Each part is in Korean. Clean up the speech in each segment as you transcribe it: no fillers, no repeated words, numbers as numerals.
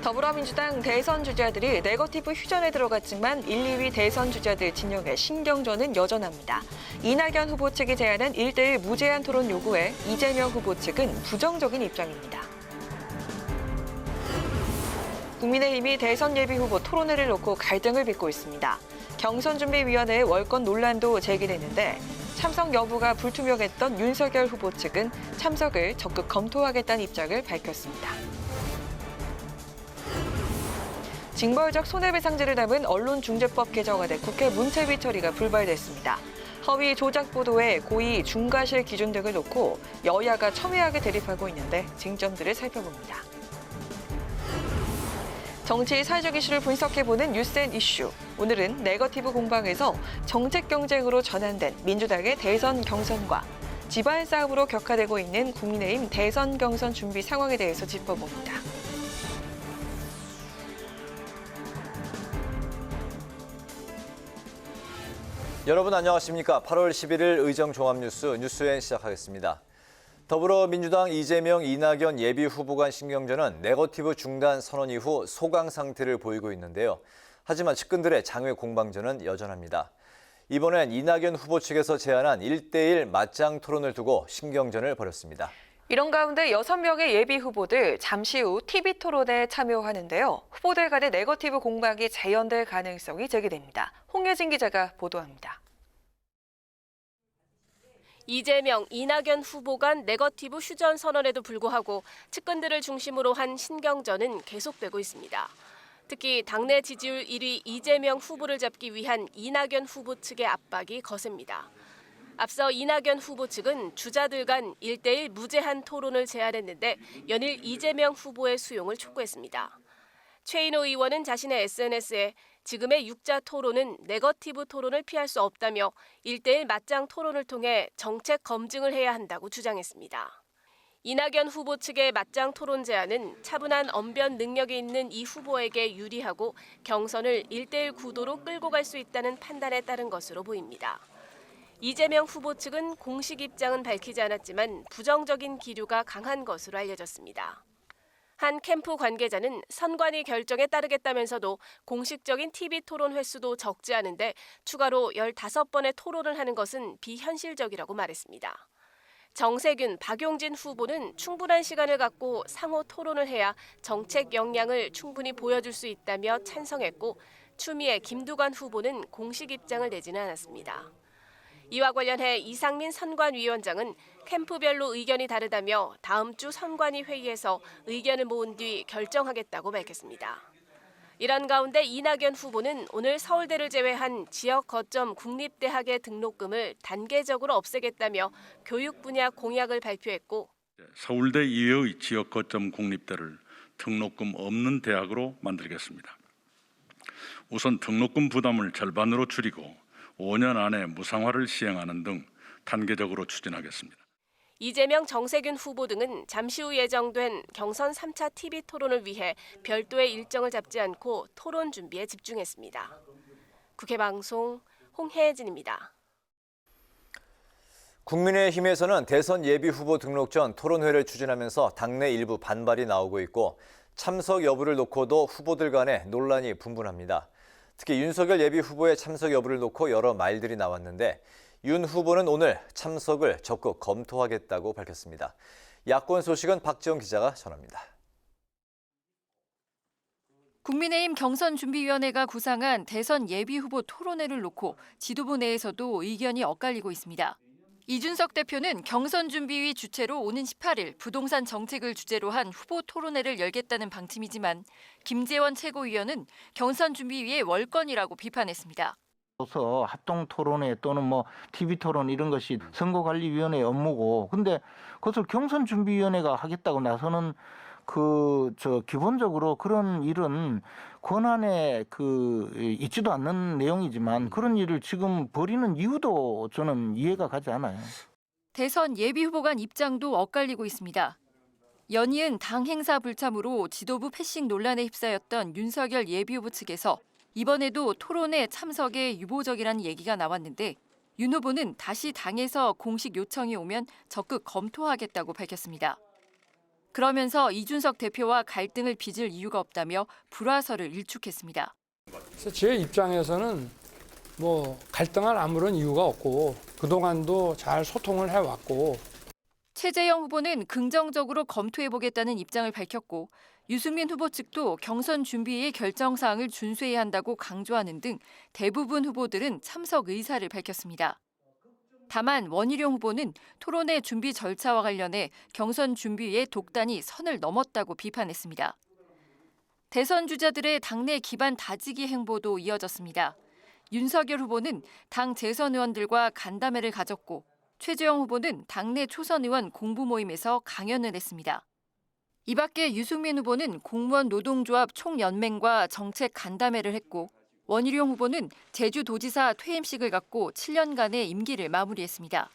더불어민주당 대선 주자들이 네거티브 휴전에 들어갔지만 1, 2위 대선 주자들 진영의 신경전은 여전합니다. 이낙연 후보 측이 제안한 1대1 무제한 토론 요구에 이재명 후보 측은 부정적인 입장입니다. 국민의힘이 대선 예비 후보 토론회를 놓고 갈등을 빚고 있습니다. 경선준비위원회의 월권 논란도 제기됐는데 참석 여부가 불투명했던 윤석열 후보 측은 참석을 적극 검토하겠다는 입장을 밝혔습니다. 징벌적 손해배상제를 담은 언론중재법 개정안의 국회 문체위 처리가 불발됐습니다. 허위 조작 보도에 고의 중과실 기준 등을 놓고 여야가 첨예하게 대립하고 있는데 쟁점들을 살펴봅니다. 정치 사회적 이슈를 분석해보는 뉴스앤 이슈. 오늘은 네거티브 공방에서 정책 경쟁으로 전환된 민주당의 대선 경선과 집안 싸움으로 격화되고 있는 국민의힘 대선 경선 준비 상황에 대해서 짚어봅니다. 여러분 안녕하십니까? 8월 11일 의정종합뉴스 뉴스엔 시작하겠습니다. 더불어민주당 이재명, 이낙연 예비후보 간 신경전은 네거티브 중단 선언 이후 소강 상태를 보이고 있는데요. 하지만 측근들의 장외 공방전은 여전합니다. 이번엔 이낙연 후보 측에서 제안한 1대1 맞짱 토론을 두고 신경전을 벌였습니다. 이런 가운데 6명의 예비 후보들 잠시 후 TV 토론에 참여하는데요. 후보들 간의 네거티브 공방이 재연될 가능성이 제기됩니다. 홍예진 기자가 보도합니다. 이재명, 이낙연 후보 간 네거티브 휴전 선언에도 불구하고 측근들을 중심으로 한 신경전은 계속되고 있습니다. 특히 당내 지지율 1위 이재명 후보를 잡기 위한 이낙연 후보 측의 압박이 거셉니다. 앞서 이낙연 후보 측은 주자들 간 1대1 무제한 토론을 제안했는데 연일 이재명 후보의 수용을 촉구했습니다. 최인호 의원은 자신의 SNS에 지금의 6자 토론은 네거티브 토론을 피할 수 없다며 1대1 맞짱 토론을 통해 정책 검증을 해야 한다고 주장했습니다. 이낙연 후보 측의 맞짱 토론 제안은 차분한 언변 능력이 있는 이 후보에게 유리하고 경선을 1대1 구도로 끌고 갈 수 있다는 판단에 따른 것으로 보입니다. 이재명 후보 측은 공식 입장은 밝히지 않았지만 부정적인 기류가 강한 것으로 알려졌습니다. 한 캠프 관계자는 선관위 결정에 따르겠다면서도 공식적인 TV 토론 횟수도 적지 않은데 추가로 15번의 토론을 하는 것은 비현실적이라고 말했습니다. 정세균, 박용진 후보는 충분한 시간을 갖고 상호 토론을 해야 정책 역량을 충분히 보여줄 수 있다며 찬성했고 추미애, 김두관 후보는 공식 입장을 내지는 않았습니다. 이와 관련해 이상민 선관위원장은 캠프별로 의견이 다르다며 다음 주 선관위 회의에서 의견을 모은 뒤 결정하겠다고 밝혔습니다. 이런 가운데 이낙연 후보는 오늘 서울대를 제외한 지역 거점 국립대학의 등록금을 단계적으로 없애겠다며 교육 분야 공약을 발표했고 서울대 이외의 지역 거점 국립대를 등록금 없는 대학으로 만들겠습니다. 우선 등록금 부담을 절반으로 줄이고 5년 안에 무상화를 시행하는 등 단계적으로 추진하겠습니다. 이재명, 정세균 후보 등은 잠시 후 예정된 경선 3차 TV 토론을 위해 별도의 일정을 잡지 않고 토론 준비에 집중했습니다. 국회방송 홍혜진입니다. 국민의힘에서는 대선 예비후보 등록 전 토론회를 추진하면서 당내 일부 반발이 나오고 있고 참석 여부를 놓고도 후보들 간에 논란이 분분합니다. 특히 윤석열 예비후보의 참석 여부를 놓고 여러 말들이 나왔는데 윤 후보는 오늘 참석을 적극 검토하겠다고 밝혔습니다. 야권 소식은 박지영 기자가 전합니다. 국민의힘 경선준비위원회가 구상한 대선 예비후보 토론회를 놓고 지도부 내에서도 의견이 엇갈리고 있습니다. 이준석 대표는 경선준비위 주최로 오는 18일 부동산 정책을 주제로 한 후보 토론회를 열겠다는 방침이지만 김재원 최고위원은 경선준비위의 월권이라고 비판했습니다. 서 합동 토론회 또는 TV 토론 이런 것이 선거관리위원회의 업무고, 근데 그것을 경선준비위원회가 하겠다고 나서는 기본적으로 그런 일은 권한에 있지도 않는 내용이지만 그런 일을 지금 벌이는 이유도 저는 이해가 가지 않아요. 대선 예비후보 간 입장도 엇갈리고 있습니다. 연이은 당 행사 불참으로 지도부 패싱 논란에 휩싸였던 윤석열 예비후보 측에서 이번에도 토론회 참석에 유보적이라는 얘기가 나왔는데 윤 후보는 다시 당에서 공식 요청이 오면 적극 검토하겠다고 밝혔습니다. 그러면서 이준석 대표와 갈등을 빚을 이유가 없다며 불화설을 일축했습니다. 그래서 제 입장에서는 갈등할 아무런 이유가 없고 그동안도 잘 소통을 해왔고. 최재형 후보는 긍정적으로 검토해보겠다는 입장을 밝혔고 유승민 후보 측도 경선 준비의 결정사항을 준수해야 한다고 강조하는 등 대부분 후보들은 참석 의사를 밝혔습니다. 다만 원희룡 후보는 토론회 준비 절차와 관련해 경선 준비에 독단이 선을 넘었다고 비판했습니다. 대선 주자들의 당내 기반 다지기 행보도 이어졌습니다. 윤석열 후보는 당 재선 의원들과 간담회를 가졌고 최재형 후보는 당내 초선 의원 공부 모임에서 강연을 했습니다. 이 밖에 유승민 후보는 공무원 노동조합 총연맹과 정책 간담회를 했고 원희룡 후보는 제주도지사 퇴임식을 갖고 7년간의 임기를 마무리했습니다.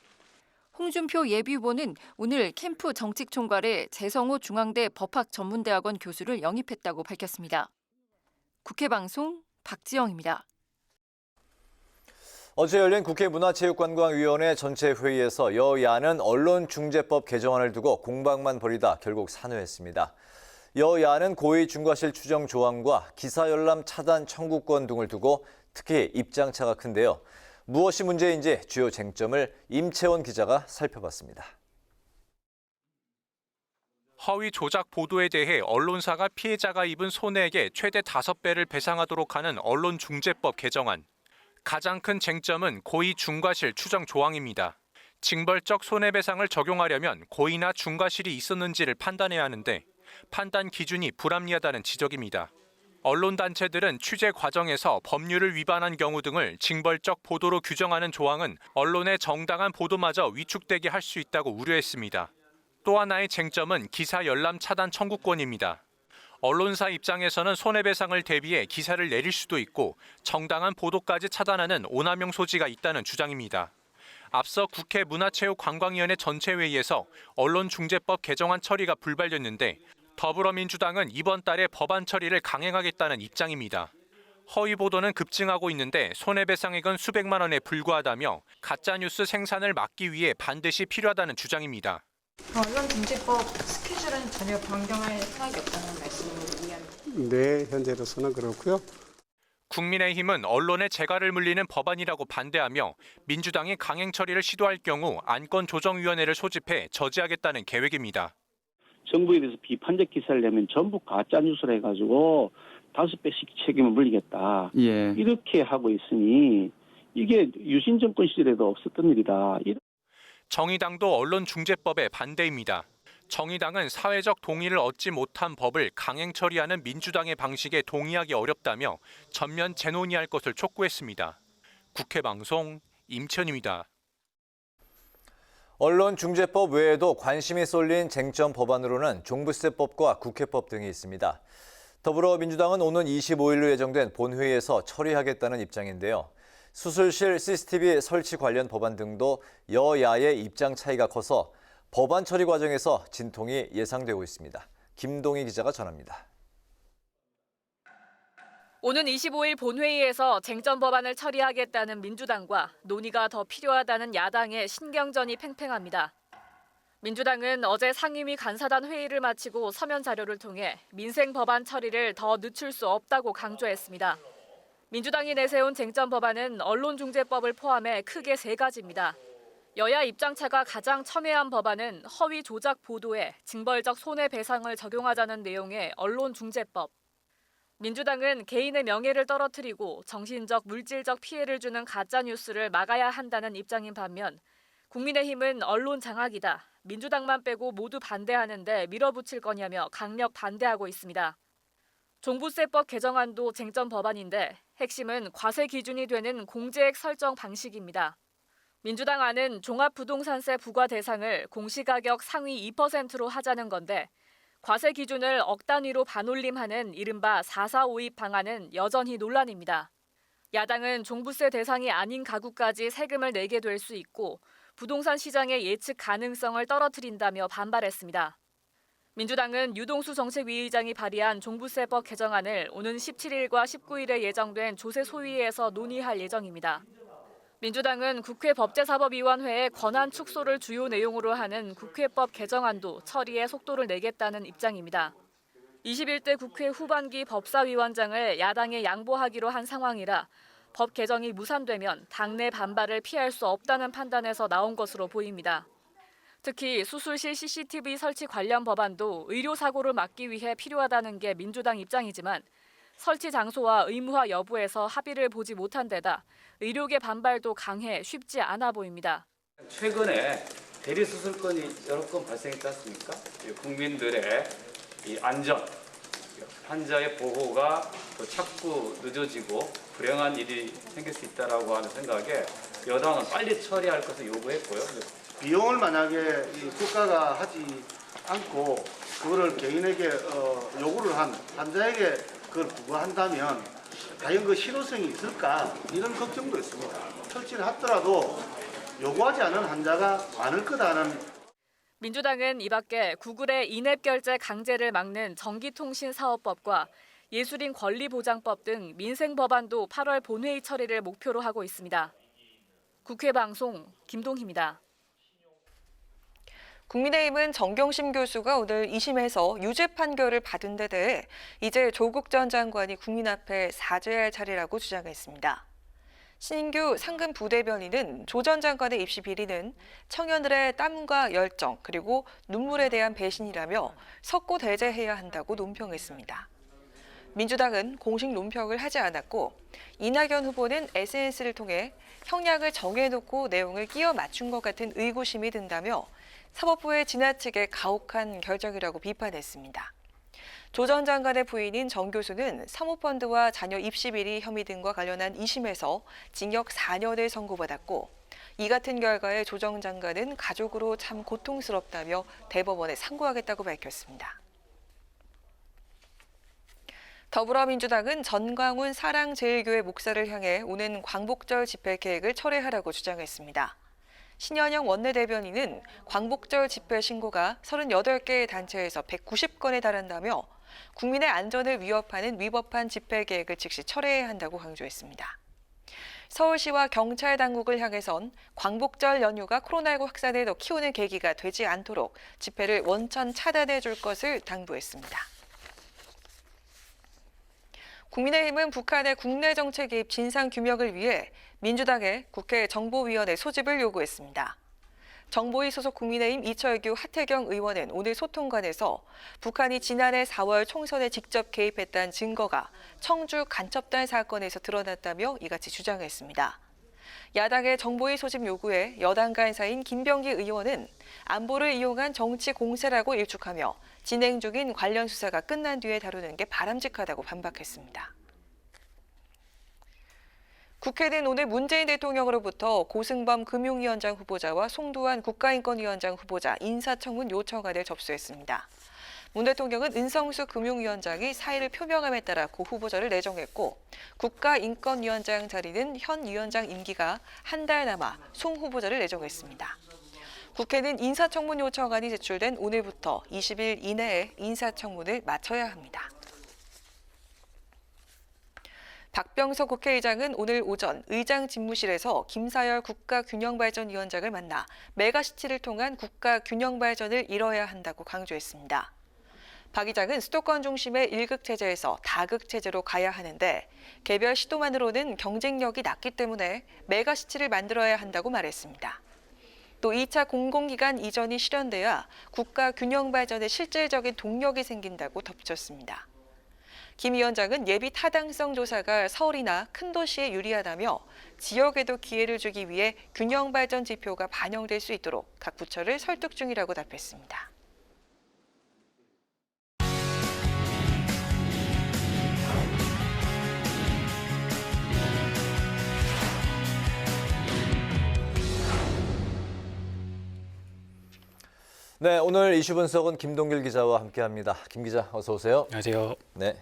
홍준표 예비후보는 오늘 캠프 정책총괄에 재성호 중앙대 법학전문대학원 교수를 영입했다고 밝혔습니다. 국회방송 박지영입니다. 어제 열린 국회 문화체육관광위원회 전체 회의에서 여야는 언론중재법 개정안을 두고 공방만 벌이다 결국 산회했습니다. 여야는 고의 중과실 추정 조항과 기사 열람 차단 청구권 등을 두고 특히 입장차가 큰데요. 무엇이 문제인지 주요 쟁점을 임채원 기자가 살펴봤습니다. 허위 조작 보도에 대해 언론사가 피해자가 입은 손해액의 최대 5배를 배상하도록 하는 언론중재법 개정안. 가장 큰 쟁점은 고의 중과실 추정 조항입니다. 징벌적 손해배상을 적용하려면 고의나 중과실이 있었는지를 판단해야 하는데 판단 기준이 불합리하다는 지적입니다. 언론단체들은 취재 과정에서 법률을 위반한 경우 등을 징벌적 보도로 규정하는 조항은 언론의 정당한 보도마저 위축되게 할 수 있다고 우려했습니다. 또 하나의 쟁점은 기사 열람 차단 청구권입니다. 언론사 입장에서는 손해배상을 대비해 기사를 내릴 수도 있고 정당한 보도까지 차단하는 오남용 소지가 있다는 주장입니다. 앞서 국회 문화체육관광위원회 전체회의에서 언론중재법 개정안 처리가 불발됐는데 더불어민주당은 이번 달에 법안 처리를 강행하겠다는 입장입니다. 허위 보도는 급증하고 있는데 손해배상액은 수백만 원에 불과하다며 가짜뉴스 생산을 막기 위해 반드시 필요하다는 주장입니다. 언론중재법 스케줄은 전혀 변경할 생각이 없다는 말씀을 이해합니다. 네, 현재로서는 그렇고요. 국민의힘은 언론의 재갈을 물리는 법안이라고 반대하며 민주당이 강행 처리를 시도할 경우 안건조정위원회를 소집해 저지하겠다는 계획입니다. 정부에 대해서 비판적 기사를 내면 전부 가짜 뉴스를 해가지고 5배씩 책임을 물리겠다. 예. 이렇게 하고 있으니 이게 유신 정권 시절에도 없었던 일이다. 정의당도 언론중재법에 반대입니다. 정의당은 사회적 동의를 얻지 못한 법을 강행 처리하는 민주당의 방식에 동의하기 어렵다며 전면 재논의할 것을 촉구했습니다. 국회방송 임천입니다. 언론중재법 외에도 관심이 쏠린 쟁점 법안으로는 종부세법과 국회법 등이 있습니다. 더불어민주당은 오는 25일로 예정된 본회의에서 처리하겠다는 입장인데요. 수술실 CCTV 설치 관련 법안 등도 여야의 입장 차이가 커서 법안 처리 과정에서 진통이 예상되고 있습니다. 김동희 기자가 전합니다. 오는 25일 본회의에서 쟁점 법안을 처리하겠다는 민주당과 논의가 더 필요하다는 야당의 신경전이 팽팽합니다. 민주당은 어제 상임위 간사단 회의를 마치고 서면 자료를 통해 민생 법안 처리를 더 늦출 수 없다고 강조했습니다. 민주당이 내세운 쟁점 법안은 언론중재법을 포함해 크게 3가지입니다. 여야 입장차가 가장 첨예한 법안은 허위 조작 보도에 징벌적 손해배상을 적용하자는 내용의 언론중재법. 민주당은 개인의 명예를 떨어뜨리고 정신적, 물질적 피해를 주는 가짜뉴스를 막아야 한다는 입장인 반면 국민의힘은 언론 장악이다. 민주당만 빼고 모두 반대하는데 밀어붙일 거냐며 강력 반대하고 있습니다. 종부세법 개정안도 쟁점 법안인데 핵심은 과세 기준이 되는 공제액 설정 방식입니다. 민주당 안은 종합부동산세 부과 대상을 공시가격 상위 2%로 하자는 건데 과세 기준을 억 단위로 반올림하는 이른바 4.4.5입 방안은 여전히 논란입니다. 야당은 종부세 대상이 아닌 가구까지 세금을 내게 될 수 있고 부동산 시장의 예측 가능성을 떨어뜨린다며 반발했습니다. 민주당은 유동수 정책위 의장이 발의한 종부세법 개정안을 오는 17일과 19일에 예정된 조세 소위에서 논의할 예정입니다. 민주당은 국회 법제사법위원회의 권한 축소를 주요 내용으로 하는 국회법 개정안도 처리에 속도를 내겠다는 입장입니다. 21대 국회 후반기 법사위원장을 야당에 양보하기로 한 상황이라 법 개정이 무산되면 당내 반발을 피할 수 없다는 판단에서 나온 것으로 보입니다. 특히 수술실 CCTV 설치 관련 법안도 의료사고를 막기 위해 필요하다는 게 민주당 입장이지만 설치 장소와 의무화 여부에서 합의를 보지 못한 데다 의료계 반발도 강해 쉽지 않아 보입니다. 최근에 대리수술건이 여러 건 발생했지 않습니까? 국민들의 이 안전, 환자의 보호가 또 자꾸 늦어지고 불행한 일이 생길 수 있다라고 하는 생각에 여당은 빨리 처리할 것을 요구했고요. 비용을 만약에 이 국가가 하지 않고 그거를 개인에게 요구를 한 환자에게 그걸 부과한다면 과연 그 실효성이 있을까 이런 걱정도 있습니다. 설치를 하더라도 요구하지 않은 환자가 많을 거다는. 민주당은 이 밖에 구글의 인앱 결제 강제를 막는 전기통신사업법과 예술인 권리보장법 등 민생 법안도 8월 본회의 처리를 목표로 하고 있습니다. 국회 방송 김동희입니다. 국민의힘은 정경심 교수가 오늘 2심에서 유죄 판결을 받은 데 대해 이제 조국 전 장관이 국민 앞에 사죄할 차례라고 주장했습니다. 신인규 상금 부대변인은 조 전 장관의 입시 비리는 청년들의 땀과 열정 그리고 눈물에 대한 배신이라며 석고대죄해야 한다고 논평했습니다. 민주당은 공식 논평을 하지 않았고 이낙연 후보는 SNS를 통해 형량을 정해놓고 내용을 끼워 맞춘 것 같은 의구심이 든다며 사법부의 지나치게 가혹한 결정이라고 비판했습니다. 조 전 장관의 부인인 정 교수는 사모펀드와 자녀 입시 비리 혐의 등과 관련한 2심에서 징역 4년을 선고받았고 이 같은 결과에 조 전 장관은 가족으로 참 고통스럽다며 대법원에 상고하겠다고 밝혔습니다. 더불어민주당은 전광훈 사랑제일교회 목사를 향해 오는 광복절 집회 계획을 철회하라고 주장했습니다. 신현영 원내대변인은 광복절 집회 신고가 38개의 단체에서 190건에 달한다며 국민의 안전을 위협하는 위법한 집회 계획을 즉시 철회해야 한다고 강조했습니다. 서울시와 경찰 당국을 향해선 광복절 연휴가 코로나19 확산을 더 키우는 계기가 되지 않도록 집회를 원천 차단해 줄 것을 당부했습니다. 국민의힘은 북한의 국내 정책 개입 진상 규명을 위해 민주당에 국회 정보위원회 소집을 요구했습니다. 정보위 소속 국민의힘 이철규 하태경 의원은 오늘 소통관에서 북한이 지난해 4월 총선에 직접 개입했다는 증거가 청주 간첩단 사건에서 드러났다며 이같이 주장했습니다. 야당의 정보위 소집 요구에 여당 간사인 김병기 의원은 안보를 이용한 정치 공세라고 일축하며 진행 중인 관련 수사가 끝난 뒤에 다루는 게 바람직하다고 반박했습니다. 국회는 오늘 문재인 대통령으로부터 고승범 금융위원장 후보자와 송두환 국가인권위원장 후보자 인사청문 요청안을 접수했습니다. 문 대통령은 은성수 금융위원장이 사의를 표명함에 따라 고 후보자를 내정했고 국가인권위원장 자리는 현 위원장 임기가 한 달 남아 송 후보자를 내정했습니다. 국회는 인사청문 요청안이 제출된 오늘부터 20일 이내에 인사청문을 마쳐야 합니다. 박병석 국회의장은 오늘 오전 의장 집무실에서 김사열 국가균형발전위원장을 만나 메가시티를 통한 국가균형발전을 이뤄야 한다고 강조했습니다. 박 의장은 수도권 중심의 1극 체제에서 다극 체제로 가야 하는데 개별 시도만으로는 경쟁력이 낮기 때문에 메가시티를 만들어야 한다고 말했습니다. 또 2차 공공기관 이전이 실현돼야 국가균형발전에 실질적인 동력이 생긴다고 덧붙였습니다. 김 위원장은 예비 타당성 조사가 서울이나 큰 도시에 유리하다며 지역에도 기회를 주기 위해 균형발전 지표가 반영될 수 있도록 각 부처를 설득 중이라고 답했습니다. 네, 오늘 이슈 분석은 김동길 기자와 함께합니다. 김 기자, 어서 오세요. 안녕하세요. 네.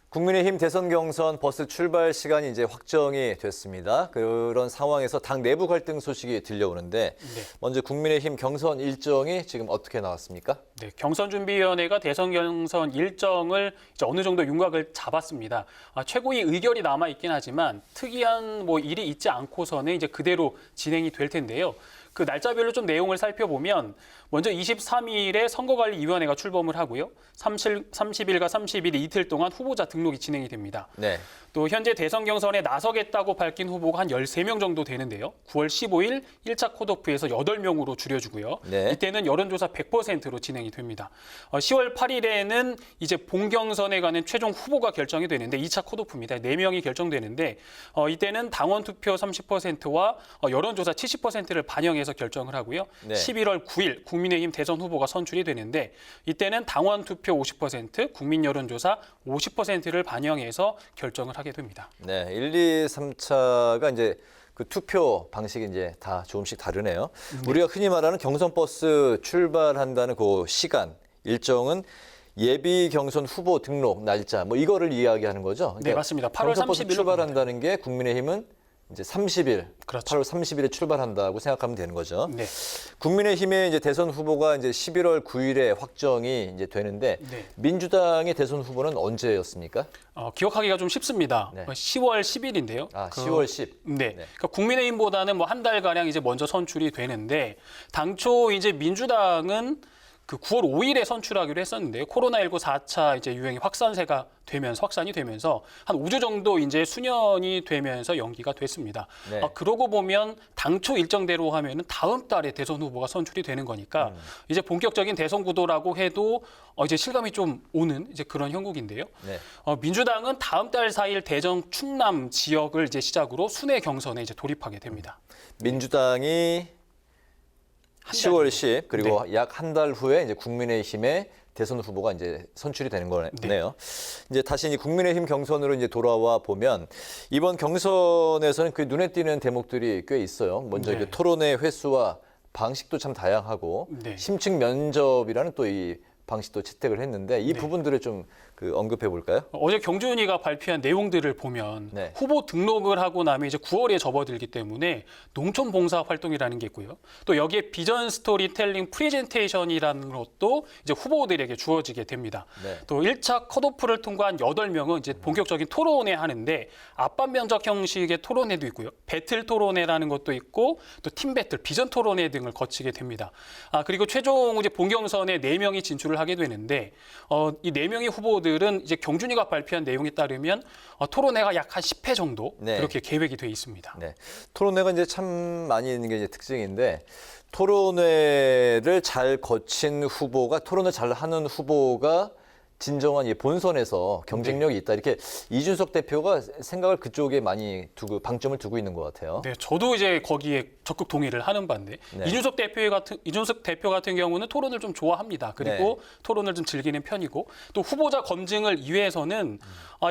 국민의힘 대선 경선 버스 출발 시간이 이제 확정이 됐습니다. 그런 상황에서 당 내부 갈등 소식이 들려오는데 먼저 국민의힘 경선 일정이 지금 어떻게 나왔습니까? 네, 경선준비위원회가 대선 경선 일정을 이제 어느 정도 윤곽을 잡았습니다. 최고위 의결이 남아 있긴 하지만 특이한 일이 있지 않고서는 이제 그대로 진행이 될 텐데요. 그 날짜별로 좀 내용을 살펴보면 먼저 23일에 선거관리위원회가 출범을 하고요. 30일과 30일 이틀 동안 후보자 등록이 진행이 됩니다. 네. 또 현재 대선 경선에 나서겠다고 밝힌 후보가 한 13명 정도 되는데요. 9월 15일 1차 컷오프에서 8명으로 줄여주고요. 네. 이때는 여론조사 100%로 진행이 됩니다. 10월 8일에는 이제 본경선에 가는 최종 후보가 결정이 되는데 2차 컷오프입니다. 4명이 결정되는데 이때는 당원 투표 30%와 여론조사 70%를 반영해서 결정을 하고요. 네. 11월 9일 국민의힘 대선 후보가 선출이 되는데 이때는 당원 투표 50%, 국민 여론조사 50%를 반영해서 결정을 하게 됩니다. 네, 1, 2, 3차가 이제 그 투표 방식이 이제 다 조금씩 다르네요. 우리가 흔히 말하는 경선 버스 출발한다는 그 시간 일정은 예비 경선 후보 등록 날짜 이거를 이야기하는 거죠. 그러니까 네, 맞습니다. 8월 경선 버스 30일 출발한다는 게 국민의힘은 이제 30일, 그렇죠. 8월 30일에 출발한다고 생각하면 되는 거죠. 네. 국민의힘의 이제 대선 후보가 이제 11월 9일에 확정이 이제 되는데 네. 민주당의 대선 후보는 언제였습니까? 기억하기가 좀 쉽습니다. 네. 10월 10일인데요. 10월 10일. 네. 그러니까 국민의힘보다는 한 달 가량 이제 먼저 선출이 되는데 당초 이제 민주당은 그 9월 5일에 선출하기로 했었는데요. 코로나19 4차 이제 유행이 확산이 되면서 한 5주 정도 이제 수년이 되면서 연기가 됐습니다. 네. 그러고 보면 당초 일정대로 하면은 다음 달에 대선 후보가 선출이 되는 거니까 이제 본격적인 대선 구도라고 해도 이제 실감이 좀 오는 이제 그런 형국인데요. 네. 민주당은 다음 달 4일 대전 충남 지역을 이제 시작으로 순회 경선에 이제 돌입하게 됩니다. 민주당이 10월 10 그리고 약 한 달 후에 이제 국민의힘의 대선 후보가 이제 선출이 되는 거네요. 이제 다시 국민의힘 경선으로 이제 돌아와 보면 이번 경선에서는 그 눈에 띄는 대목들이 꽤 있어요. 먼저 이제 토론회 횟수와 방식도 참 다양하고 심층 면접이라는 또 이 방식도 채택을 했는데 이 부분들을 좀 언급해 볼까요? 어제 경준이가 발표한 내용들을 보면 후보 등록을 하고 나면 이제 9월에 접어들기 때문에 농촌 봉사 활동이라는 게 있고요. 또 여기에 비전 스토리텔링 프레젠테이션이라는 것도 이제 후보들에게 주어지게 됩니다. 또 1차 컷오프를 통과한 8명은 이제 본격적인 토론회 하는데 앞반 면접 형식의 토론회도 있고요. 배틀 토론회라는 것도 있고 또 팀 배틀, 비전 토론회 등을 거치게 됩니다. 그리고 최종 이제 본경선에 4명이 진출을 하게 되는데 이 4명의 후보들은 이제 경준이가 발표한 내용에 따르면 토론회가 약 한 10회 정도 그렇게 계획이 돼 있습니다. 네. 토론회가 이제 참 많이 있는 게 이제 특징인데 토론회를 잘 거친 후보가 토론을 잘 하는 후보가 진정한 본선에서 경쟁력이 있다. 이렇게 이준석 대표가 생각을 그쪽에 많이 방점을 두고 있는 것 같아요. 네, 저도 이제 거기에 적극 동의를 하는 바인데 이준석 대표 같은 경우는 토론을 좀 좋아합니다. 그리고 토론을 좀 즐기는 편이고 또 후보자 검증을 위해서는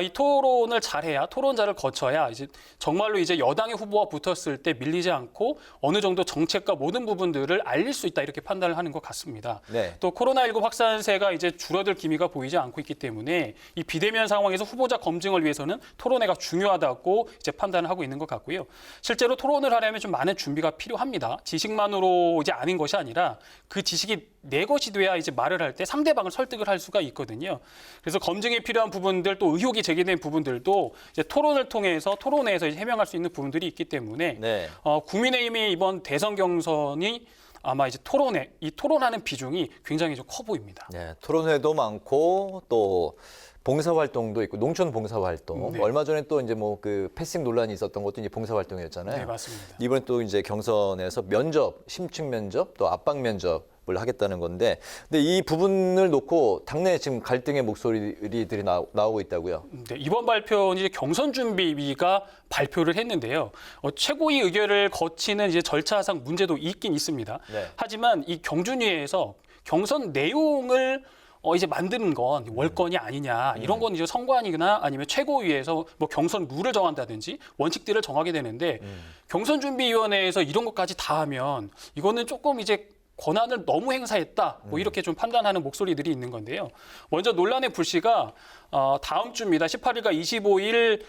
이 토론을 잘해야 토론자를 거쳐야 이제 정말로 이제 여당의 후보와 붙었을 때 밀리지 않고 어느 정도 정책과 모든 부분들을 알릴 수 있다 이렇게 판단을 하는 것 같습니다. 또 코로나19 확산세가 이제 줄어들 기미가 보이지 않고 있기 때문에 이 비대면 상황에서 후보자 검증을 위해서는 토론회가 중요하다고 이제 판단을 하고 있는 것 같고요. 실제로 토론을 하려면 좀 많은 준비가 필요합니다. 지식만으로 이제 아는 것이 아니라 그 지식이 내 것이 돼야 이제 말을 할 때 상대방을 설득을 할 수가 있거든요. 그래서 검증이 필요한 부분들 또 의혹이 제기된 부분들도 이제 토론을 통해서 토론회에서 이제 해명할 수 있는 부분들이 있기 때문에 국민의힘이 이번 대선 경선이 아마 이제 이 토론하는 비중이 굉장히 좀 커 보입니다. 네, 토론회도 많고 또 봉사활동도 있고 농촌 봉사활동. 얼마 전에 또 이제 그 패싱 논란이 있었던 것도 이제 봉사활동이었잖아요. 네, 맞습니다. 이번에 또 이제 경선에서 심층 면접, 또 압박 면접을 하겠다는 건데, 근데 이 부분을 놓고 당내 지금 갈등의 목소리들이 나오고 있다고요. 네, 이번 발표는 이제 경선준비위가 발표를 했는데요. 최고위 의결을 거치는 이제 절차상 문제도 있긴 있습니다. 하지만 이 경준위에서 경선 내용을 이제 만드는 건 월권이 아니냐 이런 건 이제 선관위나 아니면 최고위에서 경선 룰을 정한다든지 원칙들을 정하게 되는데 경선준비위원회에서 이런 것까지 다 하면 이거는 조금 이제 권한을 너무 행사했다. 뭐 이렇게 좀 판단하는 목소리들이 있는 건데요. 먼저 논란의 불씨가 다음 주입니다. 18일과 25일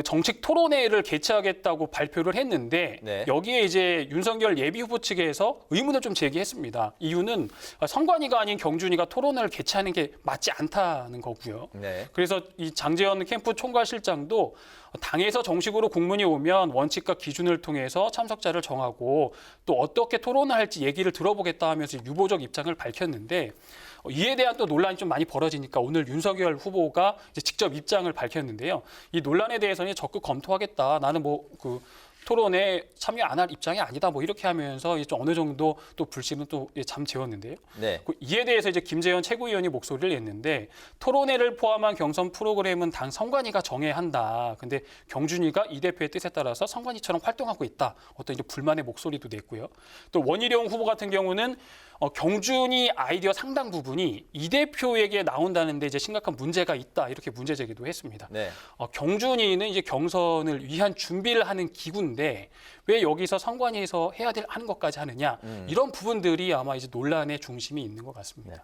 정책 토론회를 개최하겠다고 발표를 했는데 네. 여기에 이제 윤석열 예비후보 측에서 의문을 좀 제기했습니다. 이유는 선관위가 아닌 경준이가 토론회를 개최하는 게 맞지 않다는 거고요. 네. 그래서 이 장제원 캠프 총괄실장도 당에서 정식으로 공문이 오면 원칙과 기준을 통해서 참석자를 정하고 또 어떻게 토론을 할지 얘기를 들어보겠다 하면서 유보적 입장을 밝혔는데 이에 대한 또 논란이 좀 많이 벌어지니까 오늘 윤석열 후보가 이제 직접 입장을 밝혔는데요. 이 논란에 대해서는 적극 검토하겠다. 나는 뭐 그 토론에 참여 안 할 입장이 아니다. 뭐 이렇게 하면서 좀 어느 정도 또 불씨는 또 잠재웠는데요. 네. 이에 대해서 이제 김재현 최고위원이 목소리를 냈는데 토론회를 포함한 경선 프로그램은 당 선관위가 정해야 한다. 근데 경준이가 이 대표의 뜻에 따라서 선관위처럼 활동하고 있다. 어떤 이제 불만의 목소리도 냈고요. 또 원희룡 후보 같은 경우는 경준이 아이디어 상당 부분이 이 대표에게 나온다는데 이제 심각한 문제가 있다. 이렇게 문제 제기도 했습니다. 네. 경준이는 이제 경선을 위한 준비를 하는 기구인데 왜 여기서 선관위에서 해야 하는 것까지 하느냐 이런 부분들이 아마 이제 논란의 중심이 있는 것 같습니다. 네.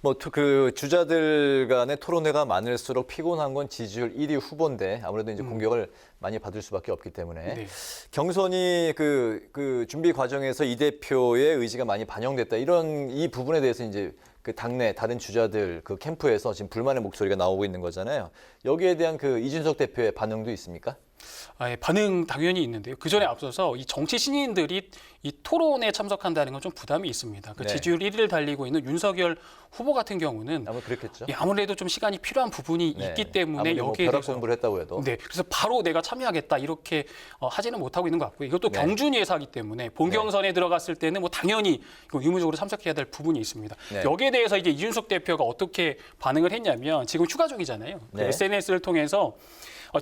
뭐 그 주자들 간의 토론회가 많을수록 피곤한 건 지지율 1위 후보인데 아무래도 이제 공격을 많이 받을 수밖에 없기 때문에 네. 경선이 그 준비 과정에서 이 대표의 의지가 많이 반영됐다 이런 이 부분에 대해서 이제 그 당내 다른 주자들 그 캠프에서 지금 불만의 목소리가 나오고 있는 거잖아요. 여기에 대한 그 이준석 대표의 반응도 있습니까? 예, 반응 당연히 있는데요. 그 전에 앞서서 이 정치 신인들이 이 토론에 참석한다는 건 좀 부담이 있습니다. 그 네. 지지율 1위를 달리고 있는 윤석열 후보 같은 경우는 아마 그렇겠죠. 예, 아무래도 좀 시간이 필요한 부분이 네. 있기 때문에 아무리 여기에 벼락 대해서 공부를 했다고 해도 네, 그래서 바로 내가 참여하겠다 이렇게 하지는 못하고 있는 것 같고요. 이것도 네. 경준이 회사이기 때문에 본경선에 들어갔을 때는 뭐 당연히 이거 의무적으로 참석해야 될 부분이 있습니다. 네. 여기에 대해서 이제 이준석 대표가 어떻게 반응을 했냐면 지금 휴가 중이잖아요. 그 네. SNS를 통해서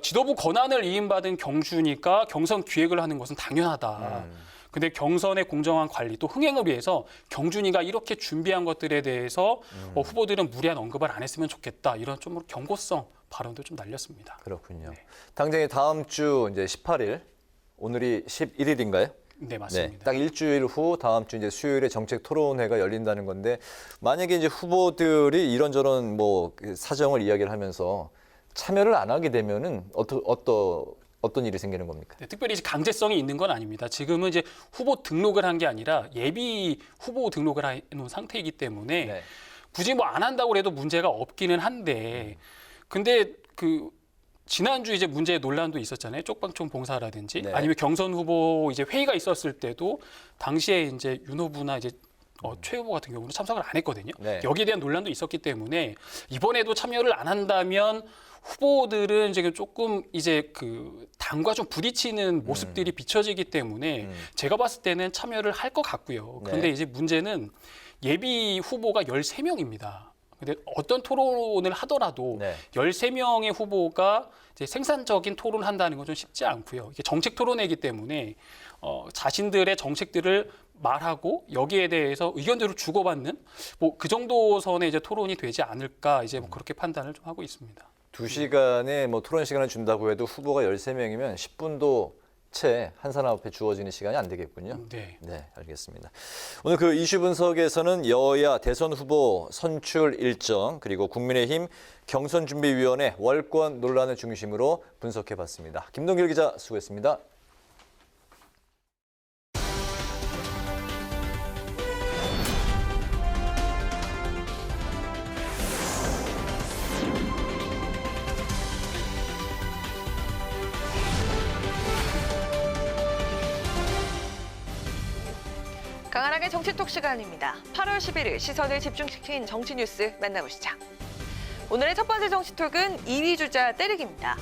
지도부 권한을 위임받은 경준이가 경선 기획을 하는 것은 당연하다. 근데 경선의 공정한 관리 또 흥행을 위해서 경준이가 이렇게 준비한 것들에 대해서 후보들은 무리한 언급을 안 했으면 좋겠다. 이런 좀 경고성 발언도 좀 날렸습니다. 그렇군요. 네. 당장에 다음 주 이제 18일 오늘이 11일인가요? 네, 맞습니다. 네, 딱 일주일 후 다음 주 이제 수요일에 정책 토론회가 열린다는 건데 만약에 이제 후보들이 이런저런 뭐 사정을 이야기를 하면서 참여를 안 하게 되면은 어떤 일이 생기는 겁니까? 네, 특별히 이제 강제성이 있는 건 아닙니다. 지금은 이제 후보 등록을 한 게 아니라 예비 후보 등록을 해놓은 상태이기 때문에 네. 굳이 뭐 안 한다고 해도 문제가 없기는 한데 근데 그 지난주 이제 문제 논란도 있었잖아요. 쪽방촌 봉사라든지 네. 아니면 경선 후보 이제 회의가 있었을 때도 당시에 이제 윤 후보나 이제 최 후보 같은 경우는 참석을 안 했거든요. 네. 여기에 대한 논란도 있었기 때문에 이번에도 참여를 안 한다면 후보들은 지금 조금 이제 그 당과 좀 부딪히는 모습들이 비춰지기 때문에 제가 봤을 때는 참여를 할 것 같고요. 그런데 네. 이제 문제는 예비 후보가 13명입니다. 근데 어떤 토론을 하더라도 네. 13명의 후보가 이제 생산적인 토론을 한다는 건 좀 쉽지 않고요. 이게 정책 토론회이기 때문에 자신들의 정책들을 말하고 여기에 대해서 의견들을 주고받는 뭐 그 정도 선의 이제 토론이 되지 않을까 이제 뭐 그렇게 판단을 좀 하고 있습니다. 2시간의 뭐 토론 시간을 준다고 해도 후보가 13명이면 10분도 채 한 사람 앞에 주어지는 시간이 안 되겠군요. 네. 네, 알겠습니다. 오늘 그 이슈 분석에서는 여야 대선 후보 선출 일정 그리고 국민의힘 경선준비위원회 월권 논란을 중심으로 분석해봤습니다. 김동길 기자 수고했습니다. 강한항의 정치톡 시간입니다. 8월 11일 시선을 집중시킨 정치 뉴스 만나보시죠. 오늘의 첫 번째 정치톡은 2위 주자 때리기입니다.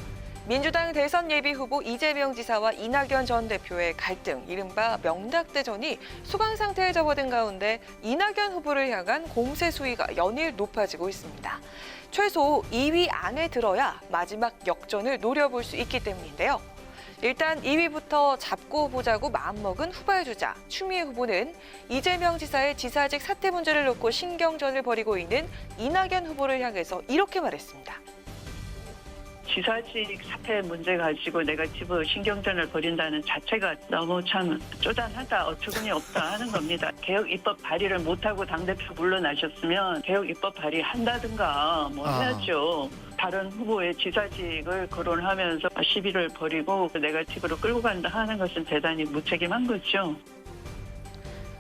민주당 대선 예비 후보 이재명 지사와 이낙연 전 대표의 갈등, 이른바 명닭대전이 소강 상태에 접어든 가운데 이낙연 후보를 향한 공세 수위가 연일 높아지고 있습니다. 최소 2위 안에 들어야 마지막 역전을 노려볼 수 있기 때문인데요. 일단 2위부터 잡고 보자고 마음먹은 후발 주자 추미애 후보는 이재명 지사의 지사직 사퇴 문제를 놓고 신경전을 벌이고 있는 이낙연 후보를 향해서 이렇게 말했습니다. 지사직 사퇴 문제 가지고 네거티브 신경전을 벌인다는 자체가 너무 참 쪼잔하다, 어처구니 없다 하는 겁니다. 개혁 입법 발의를 못하고 당대표 물러나셨으면 개혁 입법 발의한다든가 뭐 해야죠. 다른 후보의 지사직을 거론하면서 시비를 벌이고 네거티브로 끌고 간다 하는 것은 대단히 무책임한 거죠.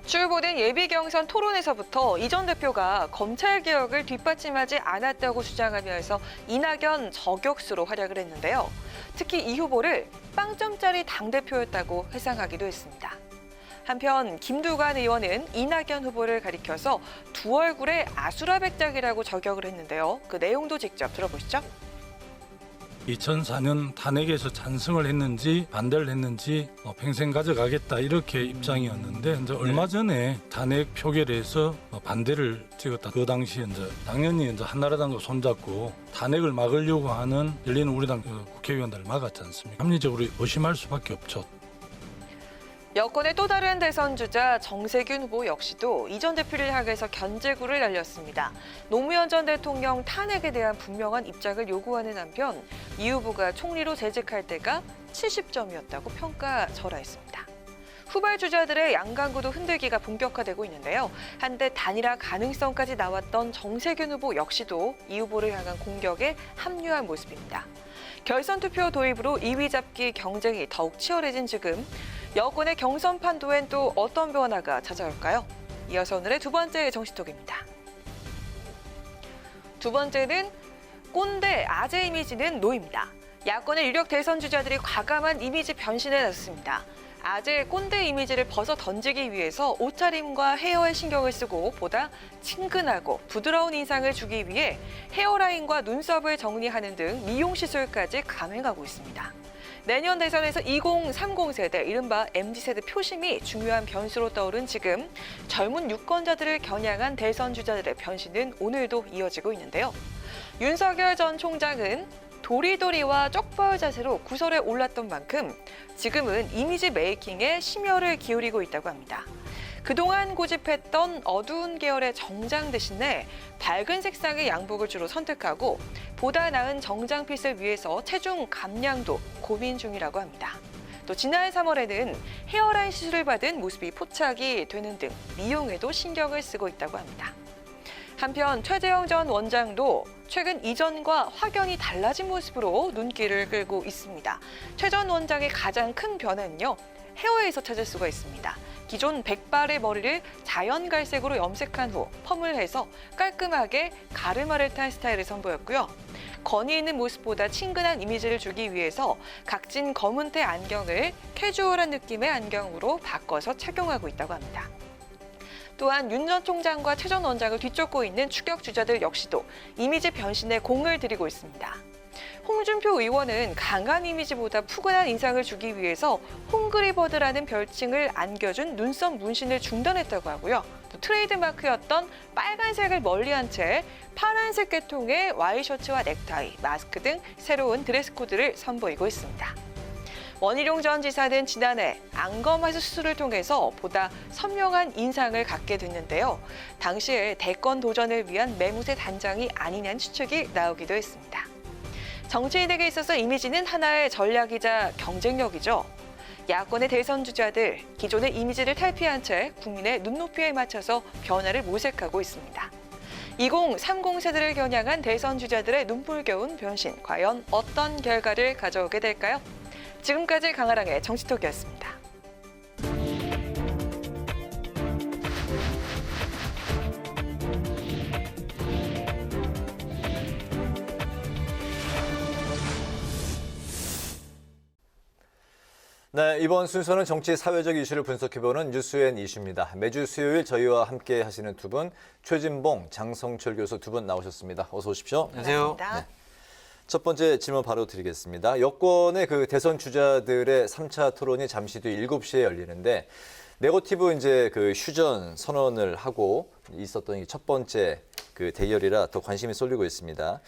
주보된 예비 경선 토론에서부터 이 전 대표가 검찰 개혁을 뒷받침하지 않았다고 주장하면서 이낙연 저격수로 활약을 했는데요. 특히 이 후보를 빵점짜리 당대표였다고 회상하기도 했습니다. 한편 김두관 의원은 이낙연 후보를 가리켜서 두 얼굴의 아수라백작이라고 저격을 했는데요. 그 내용도 직접 들어보시죠. 2004년 탄핵에서 찬성을 했는지 반대를 했는지 평생 가져가겠다 이렇게 입장이었는데 이제 얼마 전에 탄핵 표결에서 반대를 찍었다. 그 당시에 이제 당연히 이제 한나라당과 손잡고 탄핵을 막으려고 하는 열리는 우리당 국회의원들을 막았지 않습니까? 합리적으로 의심할 수밖에 없죠. 여권의 또 다른 대선 주자 정세균 후보 역시도 이 전 대표를 향해서 견제구를 날렸습니다. 노무현 전 대통령 탄핵에 대한 분명한 입장을 요구하는 한편 이 후보가 총리로 재직할 때가 70점이었다고 평가절하했습니다. 후발 주자들의 양강구도 흔들기가 본격화되고 있는데요. 한때 단일화 가능성까지 나왔던 정세균 후보 역시도 이 후보를 향한 공격에 합류한 모습입니다. 결선 투표 도입으로 2위 잡기 경쟁이 더욱 치열해진 지금 여권의 경선 판도엔 또 어떤 변화가 찾아올까요? 이어서 오늘의 두 번째 정치톡입니다. 두 번째는 꼰대 아재 이미지는 노입니다. 야권의 유력 대선 주자들이 과감한 이미지 변신에 나섰습니다. 아재의 꼰대 이미지를 벗어 던지기 위해서 옷차림과 헤어에 신경을 쓰고 보다 친근하고 부드러운 인상을 주기 위해 헤어라인과 눈썹을 정리하는 등 미용 시술까지 감행하고 있습니다. 내년 대선에서 2030 세대, 이른바 MZ세대 표심이 중요한 변수로 떠오른 지금 젊은 유권자들을 겨냥한 대선 주자들의 변신은 오늘도 이어지고 있는데요. 윤석열 전 총장은 도리도리와 쪽벌 자세로 구설에 올랐던 만큼 지금은 이미지 메이킹에 심혈을 기울이고 있다고 합니다. 그동안 고집했던 어두운 계열의 정장 대신에 밝은 색상의 양복을 주로 선택하고 보다 나은 정장핏을 위해서 체중 감량도 고민 중이라고 합니다. 또 지난 3월에는 헤어라인 시술을 받은 모습이 포착이 되는 등 미용에도 신경을 쓰고 있다고 합니다. 한편 최재형 전 원장도 최근 이전과 확연히 달라진 모습으로 눈길을 끌고 있습니다. 최 전 원장의 가장 큰 변화는요, 헤어에서 찾을 수가 있습니다. 기존 백발의 머리를 자연 갈색으로 염색한 후 펌을 해서 깔끔하게 가르마를 탄 스타일을 선보였고요. 건의 있는 모습보다 친근한 이미지를 주기 위해서 각진 검은테 안경을 캐주얼한 느낌의 안경으로 바꿔서 착용하고 있다고 합니다. 또한 윤 전 총장과 최 전 원장을 뒤쫓고 있는 추격 주자들 역시도 이미지 변신에 공을 들이고 있습니다. 홍준표 의원은 강한 이미지보다 푸근한 인상을 주기 위해서 홍그리버드라는 별칭을 안겨준 눈썹 문신을 중단했다고 하고요. 또 트레이드마크였던 빨간색을 멀리한 채 파란색 계통의 와이셔츠와 넥타이, 마스크 등 새로운 드레스 코드를 선보이고 있습니다. 원희룡 전 지사는 지난해 안검하수 수술을 통해서 보다 선명한 인상을 갖게 됐는데요. 당시에 대권 도전을 위한 매무새 단장이 아니냐는 추측이 나오기도 했습니다. 정치인에게 있어서 이미지는 하나의 전략이자 경쟁력이죠. 야권의 대선 주자들, 기존의 이미지를 탈피한 채 국민의 눈높이에 맞춰서 변화를 모색하고 있습니다. 2030 세대를 겨냥한 대선 주자들의 눈물겨운 변신, 과연 어떤 결과를 가져오게 될까요? 지금까지 강아랑의 정치톡이었습니다. 네, 이번 순서는 정치 사회적 이슈를 분석해보는 뉴스앤 이슈입니다. 매주 수요일 저희와 함께 하시는 두 분, 최진봉, 장성철 교수 두 분 나오셨습니다. 어서 오십시오. 안녕하세요. 네. 첫 번째 질문 바로 드리겠습니다. 여권의 그 대선 주자들의 3차 토론이 잠시 뒤 7시에 열리는데 네거티브 이제 그 휴전 선언을 하고 있었던 이 첫 번째 그 대결이라 더 관심이 쏠리고 있습니다.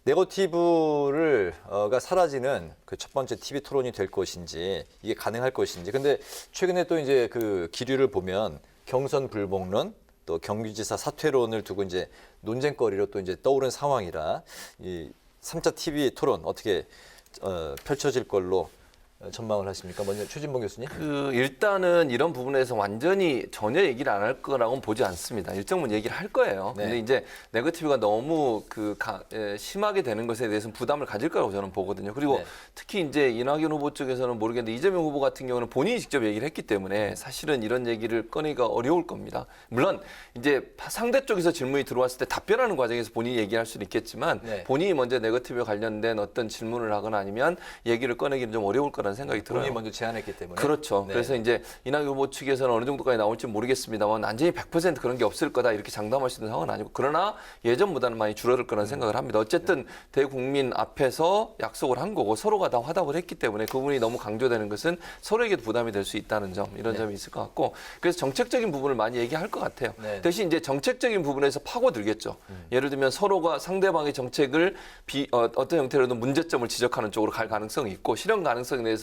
네거티브가 사라지는 그 첫 번째 TV 토론이 될 것인지 이게 가능할 것인지. 근데 최근에 또 이제 그 기류를 보면 경선 불복론 또 경기지사 사퇴론을 두고 이제 논쟁거리로 또 이제 떠오른 상황이라 이 3차 TV 토론 어떻게 펼쳐질 걸로 전망을 하십니까? 먼저 최진봉 교수님. 일단은 이런 부분에서 완전히 전혀 얘기를 안 할 거라고는 보지 않습니다. 일정 부분 얘기를 할 거예요. 네. 근데 이제 네거티브가 너무 심하게 되는 것에 대해서는 부담을 가질 거라고 저는 보거든요. 그리고 네. 특히 이제 이낙연 후보 쪽에서는 모르겠는데 이재명 후보 같은 경우는 본인이 직접 얘기를 했기 때문에 사실은 이런 얘기를 꺼내기가 어려울 겁니다. 물론 이제 상대 쪽에서 질문이 들어왔을 때 답변하는 과정에서 본인이 얘기할 수는 있겠지만 네. 본인이 먼저 네거티브에 관련된 어떤 질문을 하거나 아니면 얘기를 꺼내기는 좀 어려울 거라는 생각이 들어요. 본인이 먼저 제안했기 때문에. 그렇죠. 네. 그래서 이제 이낙연 후보 측에서는 어느 정도까지 나올지 모르겠습니다만 완전히 100% 그런 게 없을 거다 이렇게 장담할 수 있는 상황은 아니고 그러나 예전보다는 많이 줄어들 거라는 생각을 합니다. 어쨌든 대국민 앞에서 약속을 한 거고 서로가 다 화답을 했기 때문에 그 부분이 너무 강조되는 것은 서로에게도 부담이 될 수 있다는 점 이런 점이 있을 것 같고 그래서 정책적인 부분을 많이 얘기할 것 같아요. 네. 대신 이제 정책적인 부분에서 파고들겠죠. 예를 들면 서로가 상대방의 정책을 어떤 형태로든 문제점을 지적하는 쪽으로 갈 가능성이 있고 실현 가능성에 대해서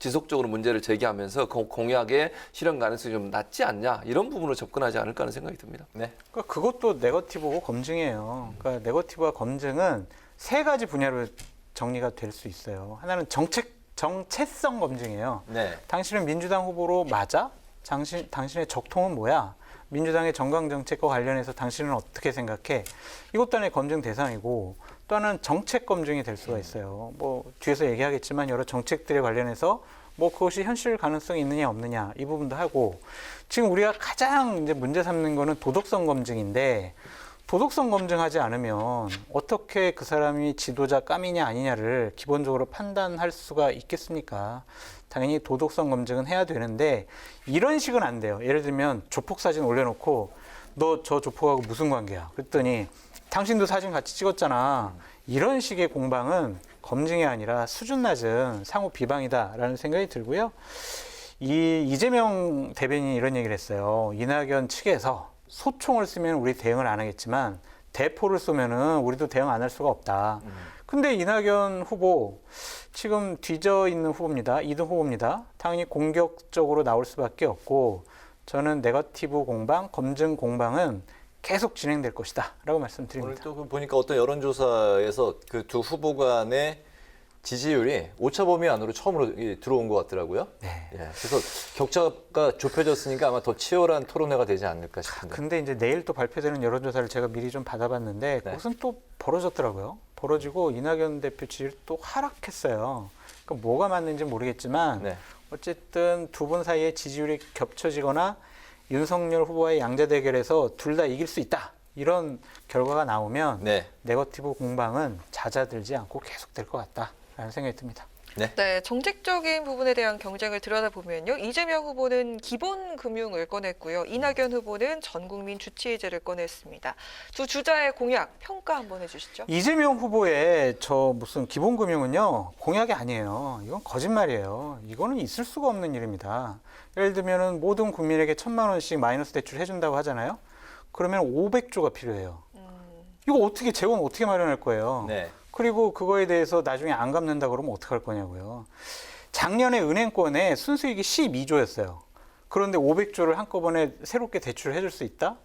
지속적으로 문제를 제기하면서 그 공약의 실현 가능성이 좀 낮지 않냐 이런 부분으로 접근하지 않을까 하는 생각이 듭니다. 네. 그러니까 그것도 네거티브고 검증이에요. 그러니까 네거티브와 검증은 세 가지 분야로 정리가 될 수 있어요. 하나는 정체성 검증이에요. 네. 당신은 민주당 후보로 맞아? 당신의 적통은 뭐야? 민주당의 정강정책과 관련해서 당신은 어떻게 생각해? 이것도 하나의 검증 대상이고 또 하나는 정책 검증이 될 수가 있어요. 뭐 뒤에서 얘기하겠지만 여러 정책들에 관련해서 뭐 그것이 현실 가능성이 있느냐 없느냐 이 부분도 하고 지금 우리가 가장 이제 문제 삼는 거는 도덕성 검증인데 도덕성 검증하지 않으면 어떻게 그 사람이 지도자 깜이냐 아니냐를 기본적으로 판단할 수가 있겠습니까? 당연히 도덕성 검증은 해야 되는데 이런 식은 안 돼요. 예를 들면 조폭 사진 올려놓고 너 저 조폭하고 무슨 관계야? 그랬더니 당신도 사진 같이 찍었잖아. 이런 식의 공방은 검증이 아니라 수준 낮은 상호 비방이다라는 생각이 들고요. 이재명 대변인이 이런 얘기를 했어요. 이낙연 측에서 소총을 쓰면 우리 대응을 안 하겠지만 대포를 쏘면은 우리도 대응 안 할 수가 없다. 근데 이낙연 후보 지금 뒤져 있는 후보입니다. 2등 후보입니다. 당연히 공격적으로 나올 수밖에 없고 저는 네거티브 공방, 검증 공방은 계속 진행될 것이다 라고 말씀드립니다. 오늘 또 보니까 어떤 여론조사에서 그 두 후보 간의 지지율이 오차 범위 안으로 처음으로 들어온 것 같더라고요. 네. 예, 그래서 격차가 좁혀졌으니까 아마 더 치열한 토론회가 되지 않을까 싶은데. 근데 이제 내일 또 발표되는 여론조사를 제가 미리 좀 받아봤는데 그것은 또 벌어졌더라고요. 벌어지고 이낙연 대표 지지율 또 하락했어요. 그러니까 뭐가 맞는지 모르겠지만 어쨌든 두 분 사이에 지지율이 겹쳐지거나 윤석열 후보와의 양자 대결에서 둘 다 이길 수 있다. 이런 결과가 나오면 네거티브 공방은 잦아들지 않고 계속될 것 같다라는 생각이 듭니다. 네, 정책적인 부분에 대한 경쟁을 들여다보면요. 이재명 후보는 기본 금융을 꺼냈고요. 이낙연 후보는 전 국민 주치의제를 꺼냈습니다. 두 주자의 공약 평가 한번 해주시죠. 이재명 후보의 저 무슨 기본 금융은요 공약이 아니에요. 이건 거짓말이에요. 이거는 있을 수가 없는 일입니다. 예를 들면은 모든 국민에게 1,000만 원씩 마이너스 대출 해준다고 하잖아요. 그러면 500조가 필요해요. 이거 어떻게 재원 어떻게 마련할 거예요? 그리고 그거에 대해서 나중에 안 갚는다 그러면 어떡할 거냐고요. 작년에 은행권에 순수익이 12조였어요. 그런데 500조를 한꺼번에 새롭게 대출을 해줄 수 있다?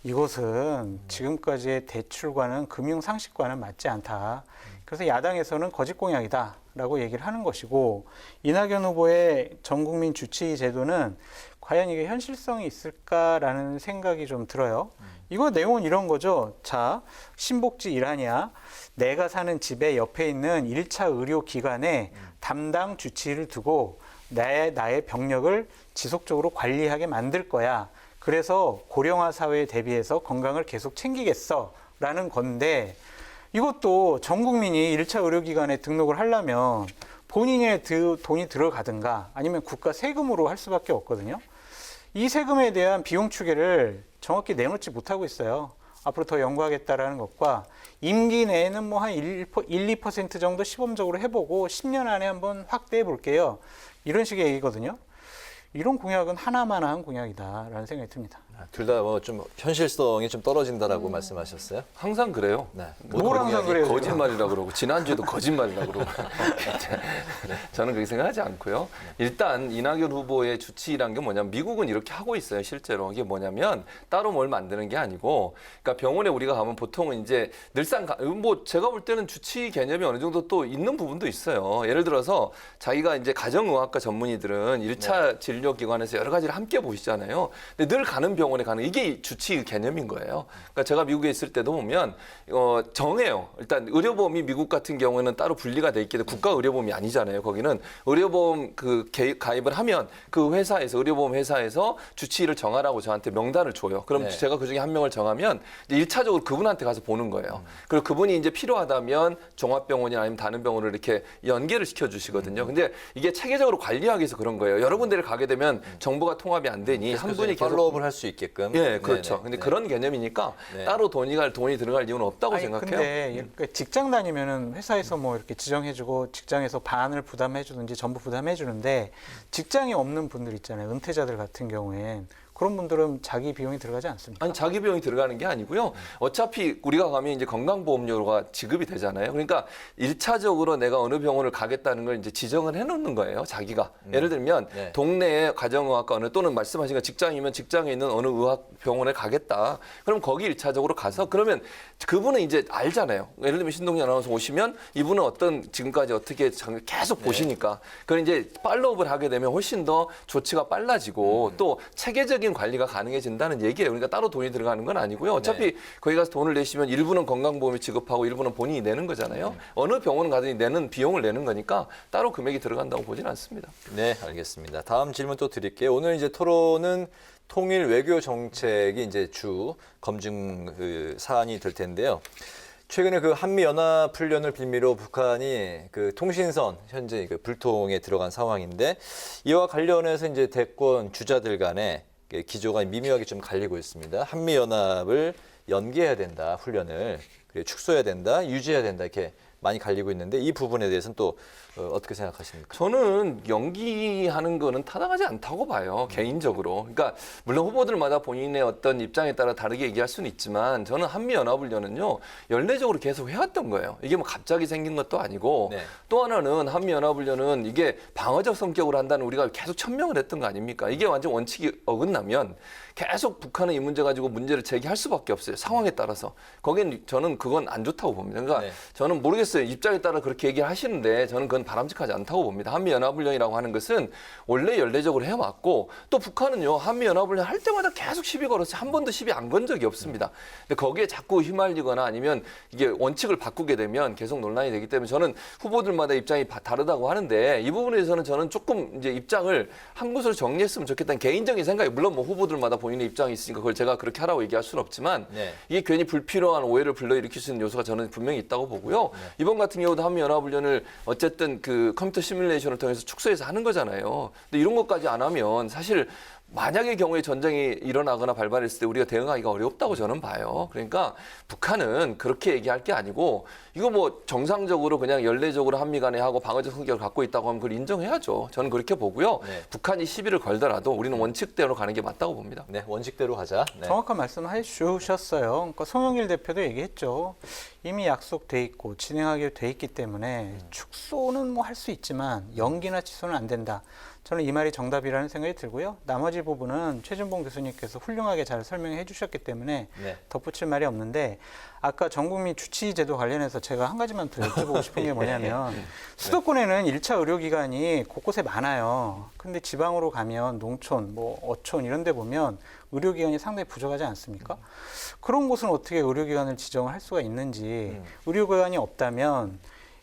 이것은 지금까지의 대출과는 금융상식과는 맞지 않다. 그래서 야당에서는 거짓 공약이다라고 얘기를 하는 것이고 이낙연 후보의 전국민 주치의 제도는 과연 이게 현실성이 있을까라는 생각이 좀 들어요. 이거 내용은 이런 거죠. 자, 신복지 일하냐? 내가 사는 집에 옆에 있는 1차 의료기관에 담당 주치의를 두고 나의 병력을 지속적으로 관리하게 만들 거야. 그래서 고령화 사회에 대비해서 건강을 계속 챙기겠어. 라는 건데 이것도 전 국민이 1차 의료기관에 등록을 하려면 본인의 돈이 들어가든가 아니면 국가 세금으로 할 수밖에 없거든요. 이 세금에 대한 비용 추계를 정확히 내놓지 못하고 있어요. 앞으로 더 연구하겠다라는 것과 임기 내에는 뭐 한 1, 2% 정도 시범적으로 해보고 10년 안에 한번 확대해 볼게요. 이런 식의 얘기거든요. 이런 공약은 하나만한 공약이다라는 생각이 듭니다. 둘 다 뭐 좀 현실성이 좀 떨어진다라고 말씀하셨어요? 항상 그래요. 네. 뭘 항상 그래요? 거짓말이라 그러고 지난주에도 거짓말이라 그러고 저는 그렇게 생각하지 않고요. 일단 이낙연 후보의 주치의란 게 뭐냐면 미국은 이렇게 하고 있어요. 실제로 이게 뭐냐면 따로 뭘 만드는 게 아니고, 그러니까 병원에 우리가 가면 보통은 이제 늘상 뭐 제가 볼 때는 주치의 개념이 어느 정도 또 있는 부분도 있어요. 예를 들어서 자기가 이제 가정의학과 전문의들은 1차 진료기관에서 여러 가지를 함께 보시잖아요. 근데 늘 가는 병원에 가는 이게 주치의 개념인 거예요. 그러니까 제가 미국에 있을 때도 보면 정해요. 일단 의료보험이 미국 같은 경우에는 따로 분리가 돼 있기 때문에 국가 의료보험이 아니잖아요. 거기는 의료보험 그 가입을 하면 그 회사에서 의료보험 회사에서 주치의를 정하라고 저한테 명단을 줘요. 그럼 제가 그중에 한 명을 정하면 이제 1차적으로 그분한테 가서 보는 거예요. 그리고 그분이 이제 필요하다면 종합병원이나 아니면 다른 병원을 이렇게 연계를 시켜주시거든요. 근데 이게 체계적으로 관리하기 위해서 그런 거예요. 여러 군데를 가게 되면 정보가 통합이 안 되니 한 분이 계속 팔로우업을 할 수 있게끔. 예, 그렇죠. 근데 그런 개념이니까 따로 돈이 들어갈 이유는 없다고 생각해요. 근데 직장 다니면은 회사에서 뭐 이렇게 지정해주고 직장에서 반을 부담해주든지 전부 부담해주는데 직장이 없는 분들 있잖아요. 은퇴자들 같은 경우엔 그런 분들은 자기 비용이 들어가지 않습니까? 아니, 자기 비용이 들어가는 게 아니고요. 어차피 우리가 가면 이제 건강보험료가 지급이 되잖아요. 그러니까 1차적으로 내가 어느 병원을 가겠다는 걸 이제 지정을 해놓는 거예요. 자기가. 예를 들면 동네에 가정의학과 또는 말씀하신 거 직장이면 직장에 있는 어느 의학병원에 가겠다. 그럼 거기 1차적으로 가서 그러면 그분은 이제 알잖아요. 예를 들면 신동엽 아나운서 오시면 이분은 어떤 지금까지 어떻게 계속 보시니까 그걸 이제 팔로우업을 하게 되면 훨씬 더 조치가 빨라지고 또 체계적인 관리가 가능해진다는 얘기예요. 그러니까 따로 돈이 들어가는 건 아니고요. 어차피 거기 가서 돈을 내시면 일부는 건강보험이 지급하고 일부는 본인이 내는 거잖아요. 어느 병원 가든지 내는 비용을 내는 거니까 따로 금액이 들어간다고 보지는 않습니다. 네, 알겠습니다. 다음 질문 또 드릴게요. 오늘 이제 토론은 통일 외교 정책이 이제 주 검증 사안이 될 텐데요. 최근에 그 한미 연합 훈련을 빌미로 북한이 그 통신선 현재 그 불통에 들어간 상황인데 이와 관련해서 이제 대권 주자들 간에 기조가 미묘하게 좀 갈리고 있습니다. 한미 연합을 연기해야 된다, 훈련을 축소해야 된다, 유지해야 된다 이렇게 많이 갈리고 있는데 이 부분에 대해서는 또 어떻게 생각하십니까? 저는 연기하는 거는 타당하지 않다고 봐요. 개인적으로. 그러니까 물론 후보들마다 본인의 어떤 입장에 따라 다르게 얘기할 수는 있지만 저는 한미연합훈련은요. 연례적으로 계속 해왔던 거예요. 이게 뭐 갑자기 생긴 것도 아니고 또 하나는 한미연합훈련은 이게 방어적 성격으로 한다는 우리가 계속 천명을 했던 거 아닙니까? 이게 완전 원칙이 어긋나면 계속 북한은 이 문제 가지고 문제를 제기할 수밖에 없어요. 상황에 따라서. 거긴 저는 그건 안 좋다고 봅니다. 그러니까 저는 모르겠어요. 입장에 따라 그렇게 얘기를 하시는데 저는 그건 바람직하지 않다고 봅니다. 한미연합훈련이라고 하는 것은 원래 연례적으로 해왔고 또 북한은요. 한미연합훈련 할 때마다 계속 시비 걸어서 한 번도 시비 안 건 적이 없습니다. 근데 거기에 자꾸 휘말리거나 아니면 이게 원칙을 바꾸게 되면 계속 논란이 되기 때문에 저는 후보들마다 입장이 다르다고 하는데 이 부분에서는 저는 조금 이제 입장을 한 곳으로 정리했으면 좋겠다는 개인적인 생각이 물론 뭐 후보들마다 본인의 입장이 있으니까 그걸 제가 그렇게 하라고 얘기할 수는 없지만 이게 괜히 불필요한 오해를 불러일으킬 수 있는 요소가 저는 분명히 있다고 보고요. 이번 같은 경우도 한미연합훈련을 어쨌든 그 컴퓨터 시뮬레이션을 통해서 축소해서 하는 거잖아요. 근데 이런 것까지 안 하면 사실 만약의 경우에 전쟁이 일어나거나 발발했을 때 우리가 대응하기가 어렵다고 저는 봐요. 그러니까 북한은 그렇게 얘기할 게 아니고 이거 뭐 정상적으로 그냥 연례적으로 한미 간에 하고 방어적 성격을 갖고 있다고 하면 그걸 인정해야죠. 저는 그렇게 보고요. 북한이 시비를 걸더라도 우리는 원칙대로 가는 게 맞다고 봅니다. 네, 원칙대로 가자. 정확한 말씀 해주셨어요. 그러니까 송영길 대표도 얘기했죠. 이미 약속돼 있고 진행하게 돼 있기 때문에 축소는 뭐 할 수 있지만 연기나 취소는 안 된다. 저는 이 말이 정답이라는 생각이 들고요. 나머지 부분은 최준봉 교수님께서 훌륭하게 잘 설명해 주셨기 때문에 덧붙일 말이 없는데 아까 전국민 주치의 제도 관련해서 제가 한 가지만 더 여쭤보고 싶은 게 뭐냐면 수도권에는 1차 의료기관이 곳곳에 많아요. 근데 지방으로 가면 농촌, 뭐 어촌 이런 데 보면 의료기관이 상당히 부족하지 않습니까? 그런 곳은 어떻게 의료기관을 지정을 할 수가 있는지 의료기관이 없다면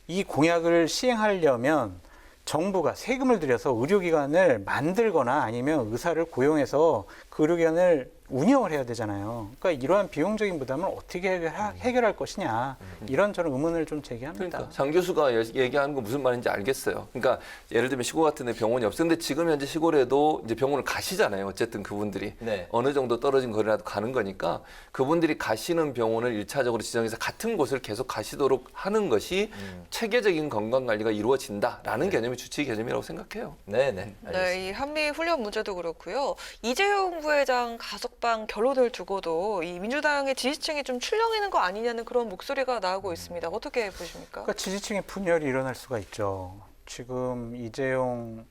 이 공약을 시행하려면 정부가 세금을 들여서 의료기관을 만들거나 아니면 의사를 고용해서 그 의료기관을 운영을 해야 되잖아요. 그러니까 이러한 비용적인 부담을 어떻게 해결할 것이냐 이런 저는 의문을 좀 제기합니다. 그러니까 장 교수가 얘기하는 건 무슨 말인지 알겠어요. 그러니까 예를 들면 시골 같은 데 병원이 없어요. 근데 지금 현재 시골에도 이제 병원을 가시잖아요. 어쨌든 그분들이 네. 어느 정도 떨어진 거리라도 가는 거니까 그분들이 가시는 병원을 1차적으로 지정해서 같은 곳을 계속 가시도록 하는 것이 체계적인 건강관리가 이루어진다라는 개념이 주치의 개념이라고 생각해요. 네네. 네, 이 한미 훈련 문제도 그렇고요. 이재용 부회장 가석방 결론을 두고도 이 민주당의 지지층이 좀 출렁이는 거 아니냐는 그런 목소리가 나오고 있습니다. 어떻게 보십니까? 그러니까 지지층의 분열이 일어날 수가 있죠. 지금 이재용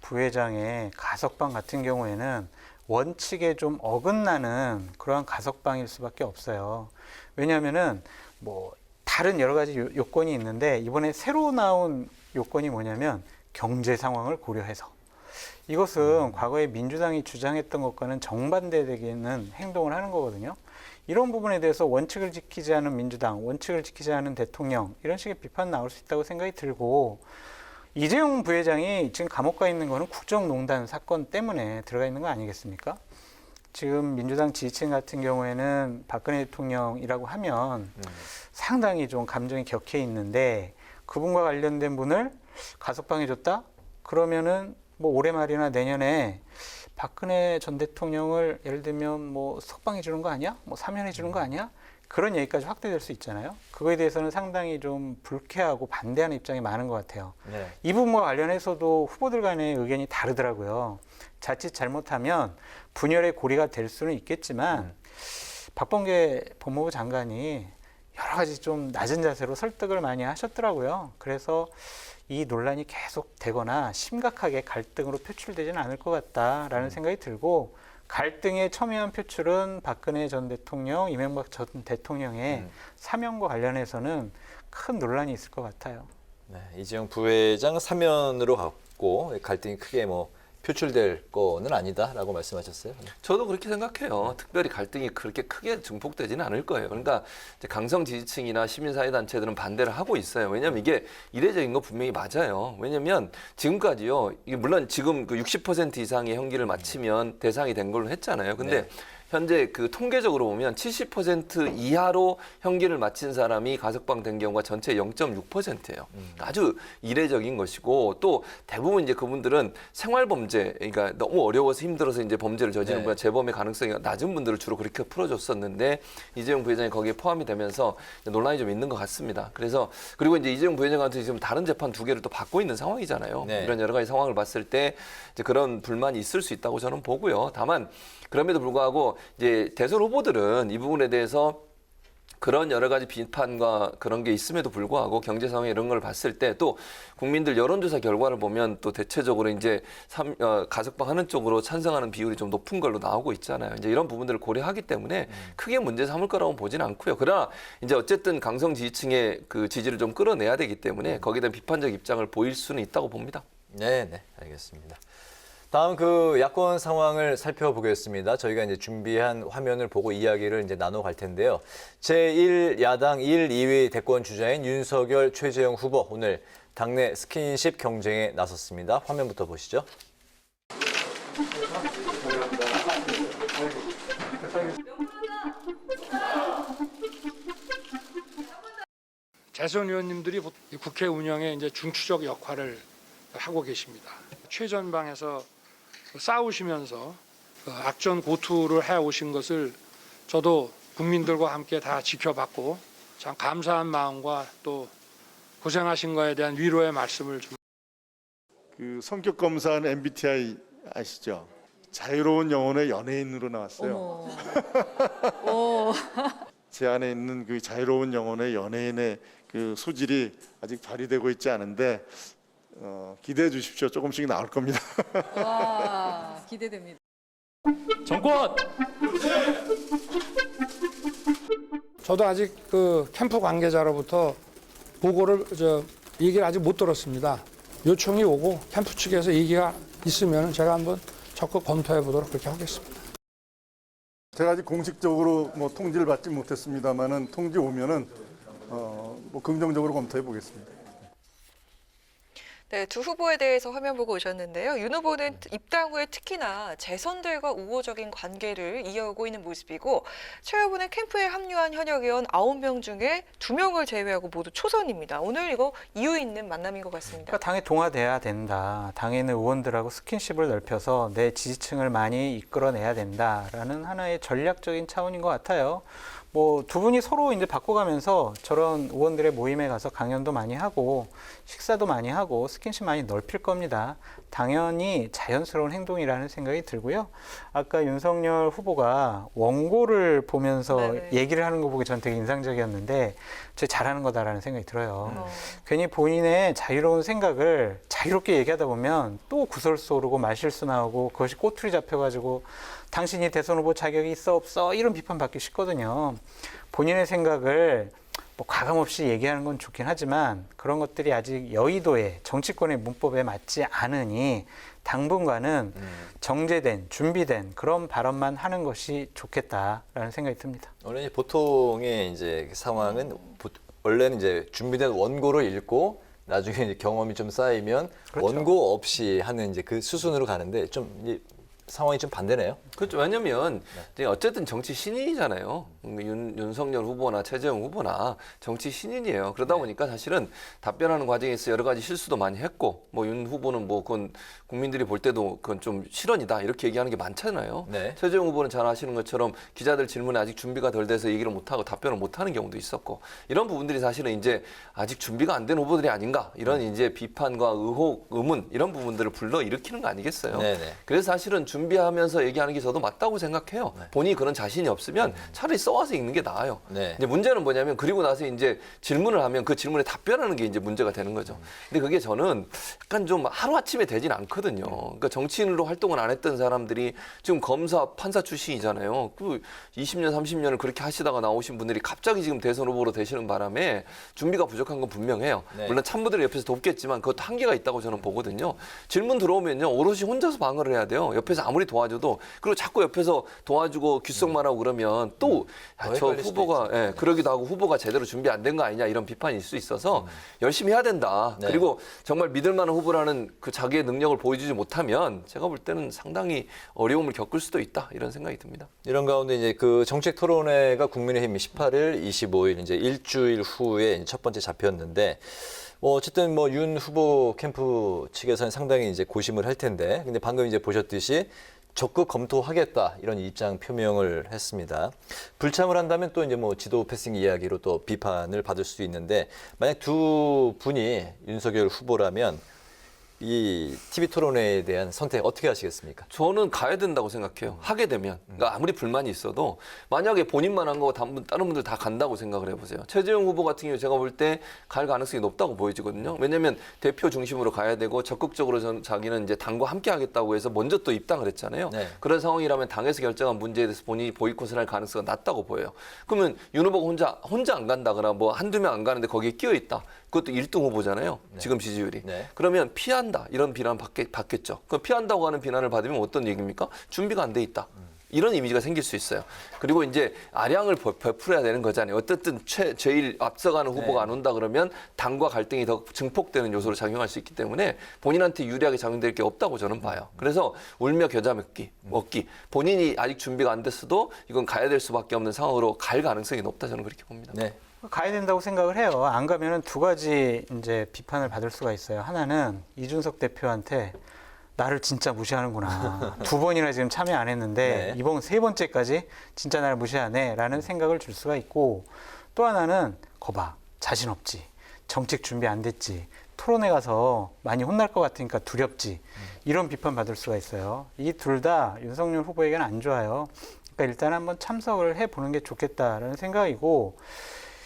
부회장의 가석방 같은 경우에는 원칙에 좀 어긋나는 그러한 가석방일 수밖에 없어요. 왜냐하면은 뭐 다른 여러 가지 요건이 있는데 이번에 새로 나온 요건이 뭐냐면 경제 상황을 고려해서 이것은 과거에 민주당이 주장했던 것과는 정반대되는 행동을 하는 거거든요. 이런 부분에 대해서 원칙을 지키지 않은 민주당, 원칙을 지키지 않은 대통령 이런 식의 비판 나올 수 있다고 생각이 들고 이재용 부회장이 지금 감옥 가 있는 거는 국정농단 사건 때문에 들어가 있는 거 아니겠습니까? 지금 민주당 지지층 같은 경우에는 박근혜 대통령이라고 하면 상당히 좀 감정이 격해 있는데 그분과 관련된 분을 가석방해줬다? 그러면은 뭐 올해 말이나 내년에 박근혜 전 대통령을 예를 들면 뭐 석방해 주는 거 아니야? 뭐 사면해 주는 거 아니야? 그런 얘기까지 확대될 수 있잖아요. 그거에 대해서는 상당히 좀 불쾌하고 반대하는 입장이 많은 것 같아요. 네. 이 부분과 관련해서도 후보들 간의 의견이 다르더라고요. 자칫 잘못하면 분열의 고리가 될 수는 있겠지만 박범계 법무부 장관이 여러 가지 좀 낮은 자세로 설득을 많이 하셨더라고요. 그래서 이 논란이 계속 되거나 심각하게 갈등으로 표출되지는 않을 것 같다라는 생각이 들고 갈등의 첨예한 표출은 박근혜 전 대통령, 이명박 전 대통령의 사면과 관련해서는 큰 논란이 있을 것 같아요. 네, 이재용 부회장 사면으로 갔고 갈등이 크게 뭐 표출될 거는 아니다라고 말씀하셨어요. 저도 그렇게 생각해요. 특별히 갈등이 그렇게 크게 증폭되지는 않을 거예요. 그러니까 이제 강성 지지층이나 시민사회단체들은 반대를 하고 있어요. 왜냐하면 이게 이례적인 거 분명히 맞아요. 왜냐하면 지금까지요. 이게 물론 지금 그 60% 이상의 형기를 마치면 대상이 된 걸로 했잖아요. 근데 네. 현재 그 통계적으로 보면 70% 이하로 형기를 마친 사람이 가석방 된 경우가 전체 0.6%예요. 아주 이례적인 것이고 또 대부분 이제 그분들은 생활범죄, 그러니까 너무 어려워서 힘들어서 이제 범죄를 저지른 분야 재범의 가능성이 낮은 분들을 주로 그렇게 풀어줬었는데 이재용 부회장이 거기에 포함이 되면서 논란이 좀 있는 것 같습니다. 그래서 그리고 이제 이재용 부회장한테 지금 다른 재판 2개를 또 받고 있는 상황이잖아요. 네. 이런 여러 가지 상황을 봤을 때 이제 그런 불만이 있을 수 있다고 저는 보고요. 다만 그럼에도 불구하고 이제 대선 후보들은 이 부분에 대해서 그런 여러 가지 비판과 그런 게 있음에도 불구하고 경제 상황 이런 걸 봤을 때 또 국민들 여론조사 결과를 보면 또 대체적으로 이제 가석방하는 쪽으로 찬성하는 비율이 좀 높은 걸로 나오고 있잖아요. 이제 이런 부분들을 고려하기 때문에 크게 문제 삼을 거라고 보지는 않고요. 그러나 이제 어쨌든 강성 지지층의 그 지지를 좀 끌어내야 되기 때문에 거기에 대한 비판적 입장을 보일 수는 있다고 봅니다. 네, 알겠습니다. 다음 그 야권 상황을 살펴보겠습니다. 저희가 이제 준비한 화면을 보고 이야기를 이제 나눠갈 텐데요. 제1야당 1, 2위 대권 주자인 윤석열, 최재형 후보 오늘 당내 스킨십 경쟁에 나섰습니다. 화면부터 보시죠. 재선 의원님들이 국회 운영에 이제 중추적 역할을 하고 계십니다. 최전방에서 싸우시면서 악전 고투를 해오신 것을 저도 국민들과 함께 다 지켜봤고 참 감사한 마음과 또 고생하신 거에 대한 위로의 말씀을 좀. 그 성격 검사하는 MBTI 아시죠? 자유로운 영혼의 연예인으로 나왔어요. 제 안에 있는 그 자유로운 영혼의 연예인의 그 소질이 아직 발휘되고 있지 않은데 기대해 주십시오. 조금씩 나올 겁니다. 와, 기대됩니다. 정권! 저도 아직 그 캠프 관계자로부터 보고를 얘기를 아직 못 들었습니다. 요청이 오고 캠프 측에서 얘기가 있으면 제가 한번 적극 검토해 보도록 그렇게 하겠습니다. 제가 아직 공식적으로 뭐 통지를 받지 못했습니다만은 통지 오면은 뭐 긍정적으로 검토해 보겠습니다. 네, 두 후보에 대해서 화면 보고 오셨는데요. 윤 후보는 입당 후에 특히나 재선들과 우호적인 관계를 이어오고 있는 모습이고 최 후보는 캠프에 합류한 현역 의원 9명 중에 2명을 제외하고 모두 초선입니다. 오늘 이거 이유 있는 만남인 것 같습니다. 그러니까 당에 동화돼야 된다. 당에 있는 의원들하고 스킨십을 넓혀서 내 지지층을 많이 이끌어내야 된다라는 하나의 전략적인 차원인 것 같아요. 뭐 두 분이 서로 이제 바꿔가면서 저런 의원들의 모임에 가서 강연도 많이 하고 식사도 많이 하고 스킨십 많이 넓힐 겁니다. 당연히 자연스러운 행동이라는 생각이 들고요. 아까 윤석열 후보가 원고를 보면서 네네. 얘기를 하는 거 보기 전 되게 인상적이었는데 저 잘하는 거다라는 생각이 들어요. 괜히 본인의 자유로운 생각을 자유롭게 얘기하다 보면 또 구설수 오르고 말실수 나오고 그것이 꼬투리 잡혀가지고 당신이 대선 후보 자격이 있어 없어 이런 비판 받기 쉽거든요. 본인의 생각을 뭐 과감없이 얘기하는 건 좋긴 하지만 그런 것들이 아직 여의도의 정치권의 문법에 맞지 않으니 당분간은 정제된 준비된 그런 발언만 하는 것이 좋겠다라는 생각이 듭니다. 원래 이제 보통의 이제 상황은 원래는 이제 준비된 원고를 읽고 나중에 이제 경험이 좀 쌓이면 그렇죠. 원고 없이 하는 이제 그 수순으로 가는데 좀 이제 상황이 좀 반대네요. 그렇죠. 왜냐면 어쨌든 정치 신인이잖아요. 윤석열 후보나 최재형 후보나 정치 신인이에요. 그러다 보니까 사실은 답변하는 과정에서 여러 가지 실수도 많이 했고 뭐 윤 후보는 뭐 그건 국민들이 볼 때도 그건 좀 실언이다 이렇게 얘기하는 게 많잖아요. 네. 최재형 후보는 잘 아시는 것처럼 기자들 질문에 아직 준비가 덜 돼서 얘기를 못하고 답변을 못하는 경우도 있었고 이런 부분들이 사실은 이제 아직 준비가 안 된 후보들이 아닌가 이런 이제 비판과 의혹, 의문 이런 부분들을 불러 일으키는 거 아니겠어요. 네네. 그래서 사실은 준비하면서 얘기하는 게 저도 맞다고 생각해요. 본인이 그런 자신이 없으면 차라리 써와서 읽는 게 나아요. 네. 이제 문제는 뭐냐면 그리고 나서 이제 질문을 하면 그 질문에 답변하는 게 이제 문제가 되는 거죠. 근데 그게 저는 약간 좀 하루아침에 되진 않거든요. 그러니까 정치인으로 활동을 안 했던 사람들이 지금 검사, 판사 출신이잖아요. 그 20년, 30년을 그렇게 하시다가 나오신 분들이 갑자기 지금 대선 후보로 되시는 바람에 준비가 부족한 건 분명해요. 네. 물론 참모들이 옆에서 돕겠지만 그것도 한계가 있다고 저는 보거든요. 질문 들어오면요. 오롯이 혼자서 방어를 해야 돼요. 옆에서 아무리 도와줘도 그리고 자꾸 옆에서 도와주고 귓속말 하고 그러면 또 저 후보가 예, 그러기도 하고 후보가 제대로 준비 안 된 거 아니냐 이런 비판이 있을 수 있어서 열심히 해야 된다. 네. 그리고 정말 믿을 만한 후보라는 그 자기의 능력을 보여주지 못하면 제가 볼 때는 상당히 어려움을 겪을 수도 있다 이런 생각이 듭니다. 이런 가운데 이제 그 정책 토론회가 국민의힘 18일, 25일 이제 일주일 후에 첫 번째 잡혔는데 어쨌든 뭐 윤 후보 캠프 측에서는 상당히 이제 고심을 할 텐데 근데 방금 이제 보셨듯이 적극 검토하겠다 이런 입장 표명을 했습니다. 불참을 한다면 또 이제 뭐 지도 패싱 이야기로 또 비판을 받을 수도 있는데 만약 두 분이 윤석열 후보라면 이 TV 토론회에 대한 선택 어떻게 하시겠습니까? 저는 가야 된다고 생각해요. 하게 되면. 그러니까 아무리 불만이 있어도 만약에 본인만 한 거 다른 분들 다 간다고 생각을 해보세요. 최재형 후보 같은 경우 제가 볼 때 갈 가능성이 높다고 보여지거든요. 왜냐하면 대표 중심으로 가야 되고 적극적으로 자기는 이제 당과 함께 하겠다고 해서 먼저 또 입당을 했잖아요. 네. 그런 상황이라면 당에서 결정한 문제에 대해서 본인이 보이콧을 할 가능성이 낮다고 보여요. 그러면 윤 후보가 혼자 안 간다거나 뭐 한두 명 안 가는데 거기에 끼어 있다. 그것도 1등 후보잖아요. 네. 지금 지지율이. 네. 그러면 피한다. 이런 비난 받겠죠. 그 피한다고 하는 비난을 받으면 어떤 얘기입니까? 준비가 안 돼 있다. 이런 이미지가 생길 수 있어요. 그리고 이제 아량을 베풀어야 되는 거잖아요. 어쨌든 제일 앞서가는 후보가 안 온다 그러면 당과 갈등이 더 증폭되는 요소로 작용할 수 있기 때문에 본인한테 유리하게 작용될 게 없다고 저는 봐요. 그래서 울며 겨자 먹기. 본인이 아직 준비가 안 됐어도 이건 가야 될 수밖에 없는 상황으로 갈 가능성이 높다 저는 그렇게 봅니다. 네. 가야 된다고 생각을 해요. 안 가면은 두 가지 이제 비판을 받을 수가 있어요. 하나는 이준석 대표한테 나를 진짜 무시하는구나. 두 번이나 지금 참여 안 했는데 네. 이번 세 번째까지 진짜 나를 무시하네라는 생각을 줄 수가 있고 또 하나는 거봐 자신 없지. 정책 준비 안 됐지. 토론회 가서 많이 혼날 것 같으니까 두렵지. 이런 비판 받을 수가 있어요. 이 둘 다 윤석열 후보에게는 안 좋아요. 그러니까 일단 한번 참석을 해보는 게 좋겠다라는 생각이고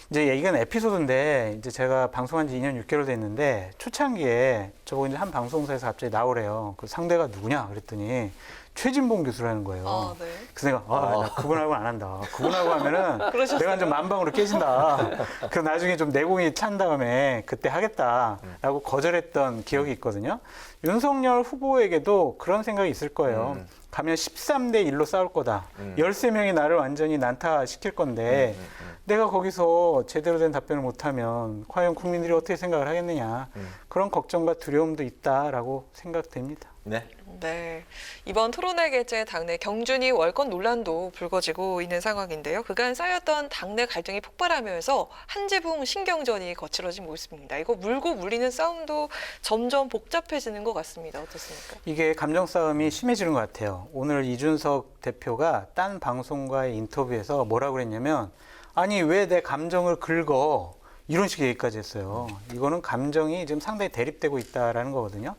이제 이건 에피소드인데 이제 제가 방송한 지 2년 6개월 됐는데 초창기에 저보고 이제 한 방송사에서 갑자기 나오래요. 그 상대가 누구냐 그랬더니 최진봉 교수라는 거예요. 그래서 내가 나 그분하고 안 한다. 그분하고 하면은 내가 좀 만방으로 깨진다. 그래서 나중에 좀 내공이 찬 다음에 그때 하겠다라고 거절했던 기억이 있거든요. 윤석열 후보에게도 그런 생각이 있을 거예요. 가면 13대 1로 싸울 거다. 13명이 나를 완전히 난타시킬 건데 내가 거기서 제대로 된 답변을 못하면 과연 국민들이 어떻게 생각을 하겠느냐. 그런 걱정과 두려움도 있다라고 생각됩니다. 네. 네. 이번 토론회 개최 당내 경준이 월권 논란도 불거지고 있는 상황인데요. 그간 쌓였던 당내 갈등이 폭발하면서 한지붕 신경전이 거칠어진 모습입니다. 이거 물고 물리는 싸움도 점점 복잡해지는 것 같습니다. 어떻습니까? 이게 감정 싸움이 심해지는 것 같아요. 오늘 이준석 대표가 딴 방송과의 인터뷰에서 뭐라고 그랬냐면 아니 왜 내 감정을 긁어 이런 식의 얘기까지 했어요. 이거는 감정이 지금 상당히 대립되고 있다라는 거거든요.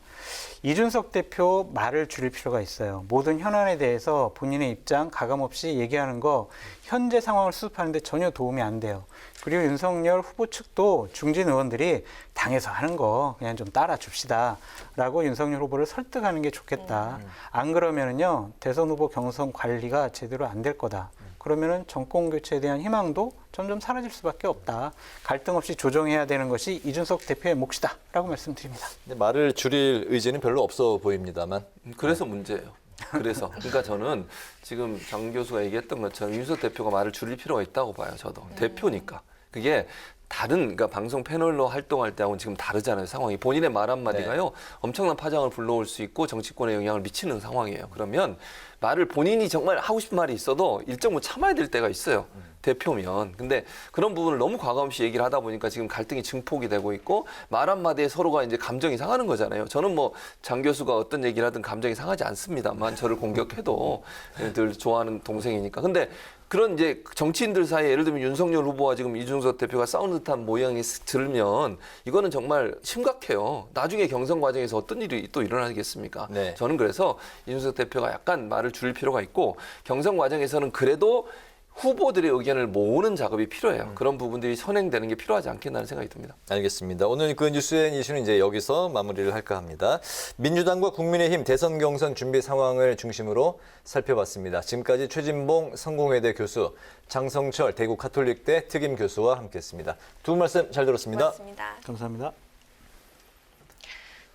이준석 대표 말을 줄일 필요가 있어요. 모든 현안에 대해서 본인의 입장 가감없이 얘기하는 거 현재 상황을 수습하는 데 전혀 도움이 안 돼요. 그리고 윤석열 후보 측도 중진 의원들이 당에서 하는 거 그냥 좀 따라줍시다 라고 윤석열 후보를 설득하는 게 좋겠다. 안 그러면은요 대선 후보 경선 관리가 제대로 안 될 거다. 그러면은 정권 교체에 대한 희망도 점점 사라질 수밖에 없다. 갈등 없이 조정해야 되는 것이 이준석 대표의 몫이다라고 말씀드립니다. 근데 말을 줄일 의지는 별로 없어 보입니다만. 그래서 문제예요. 그래서 그러니까 저는 지금 장 교수가 얘기했던 것처럼 윤석 대표가 말을 줄일 필요가 있다고 봐요. 저도 대표니까 그게 다른 그러니까 방송 패널로 활동할 때하고는 지금 다르잖아요. 상황이 본인의 말 한마디가요 엄청난 파장을 불러올 수 있고 정치권에 영향을 미치는 상황이에요. 그러면 말을 본인이 정말 하고 싶은 말이 있어도 일정 부분 참아야 될 때가 있어요. 대표면. 근데 그런 부분을 너무 과감없이 얘기를 하다 보니까 지금 갈등이 증폭이 되고 있고 말 한마디에 서로가 이제 감정이 상하는 거잖아요. 저는 뭐 장 교수가 어떤 얘기를 하든 감정이 상하지 않습니다만 저를 공격해도 늘 좋아하는 동생이니까. 근데 그런 이제 정치인들 사이에 예를 들면 윤석열 후보와 지금 이준석 대표가 싸우는 듯한 모양이 들면 이거는 정말 심각해요. 나중에 경선 과정에서 어떤 일이 또 일어나겠습니까? 네. 저는 그래서 이준석 대표가 약간 말을 줄일 필요가 있고 경선 과정에서는 그래도 후보들의 의견을 모으는 작업이 필요해요. 그런 부분들이 선행되는 게 필요하지 않겠나 하는 생각이 듭니다. 알겠습니다. 오늘 그 뉴스엔 이슈는 이제 여기서 마무리를 할까 합니다. 민주당과 국민의힘 대선 경선 준비 상황을 중심으로 살펴봤습니다. 지금까지 최진봉 성공회대 교수, 장성철 대구 가톨릭대 특임 교수와 함께했습니다. 두 분 말씀 잘 들었습니다. 고맙습니다. 감사합니다.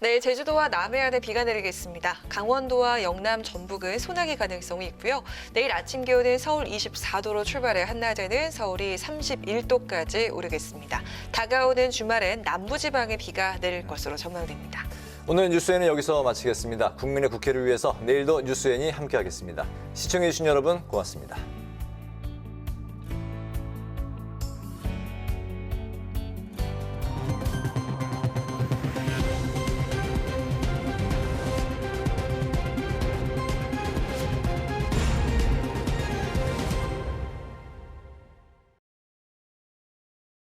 네, 제주도와 남해안에 비가 내리겠습니다. 강원도와 영남, 전북은 소나기 가능성이 있고요. 내일 아침 기온은 서울 24도로 출발해 한낮에는 서울이 31도까지 오르겠습니다. 다가오는 주말엔 남부지방에 비가 내릴 것으로 전망됩니다. 오늘 뉴스엔은 여기서 마치겠습니다. 국민의 국회를 위해서 내일도 뉴스엔이 함께하겠습니다. 시청해주신 여러분 고맙습니다.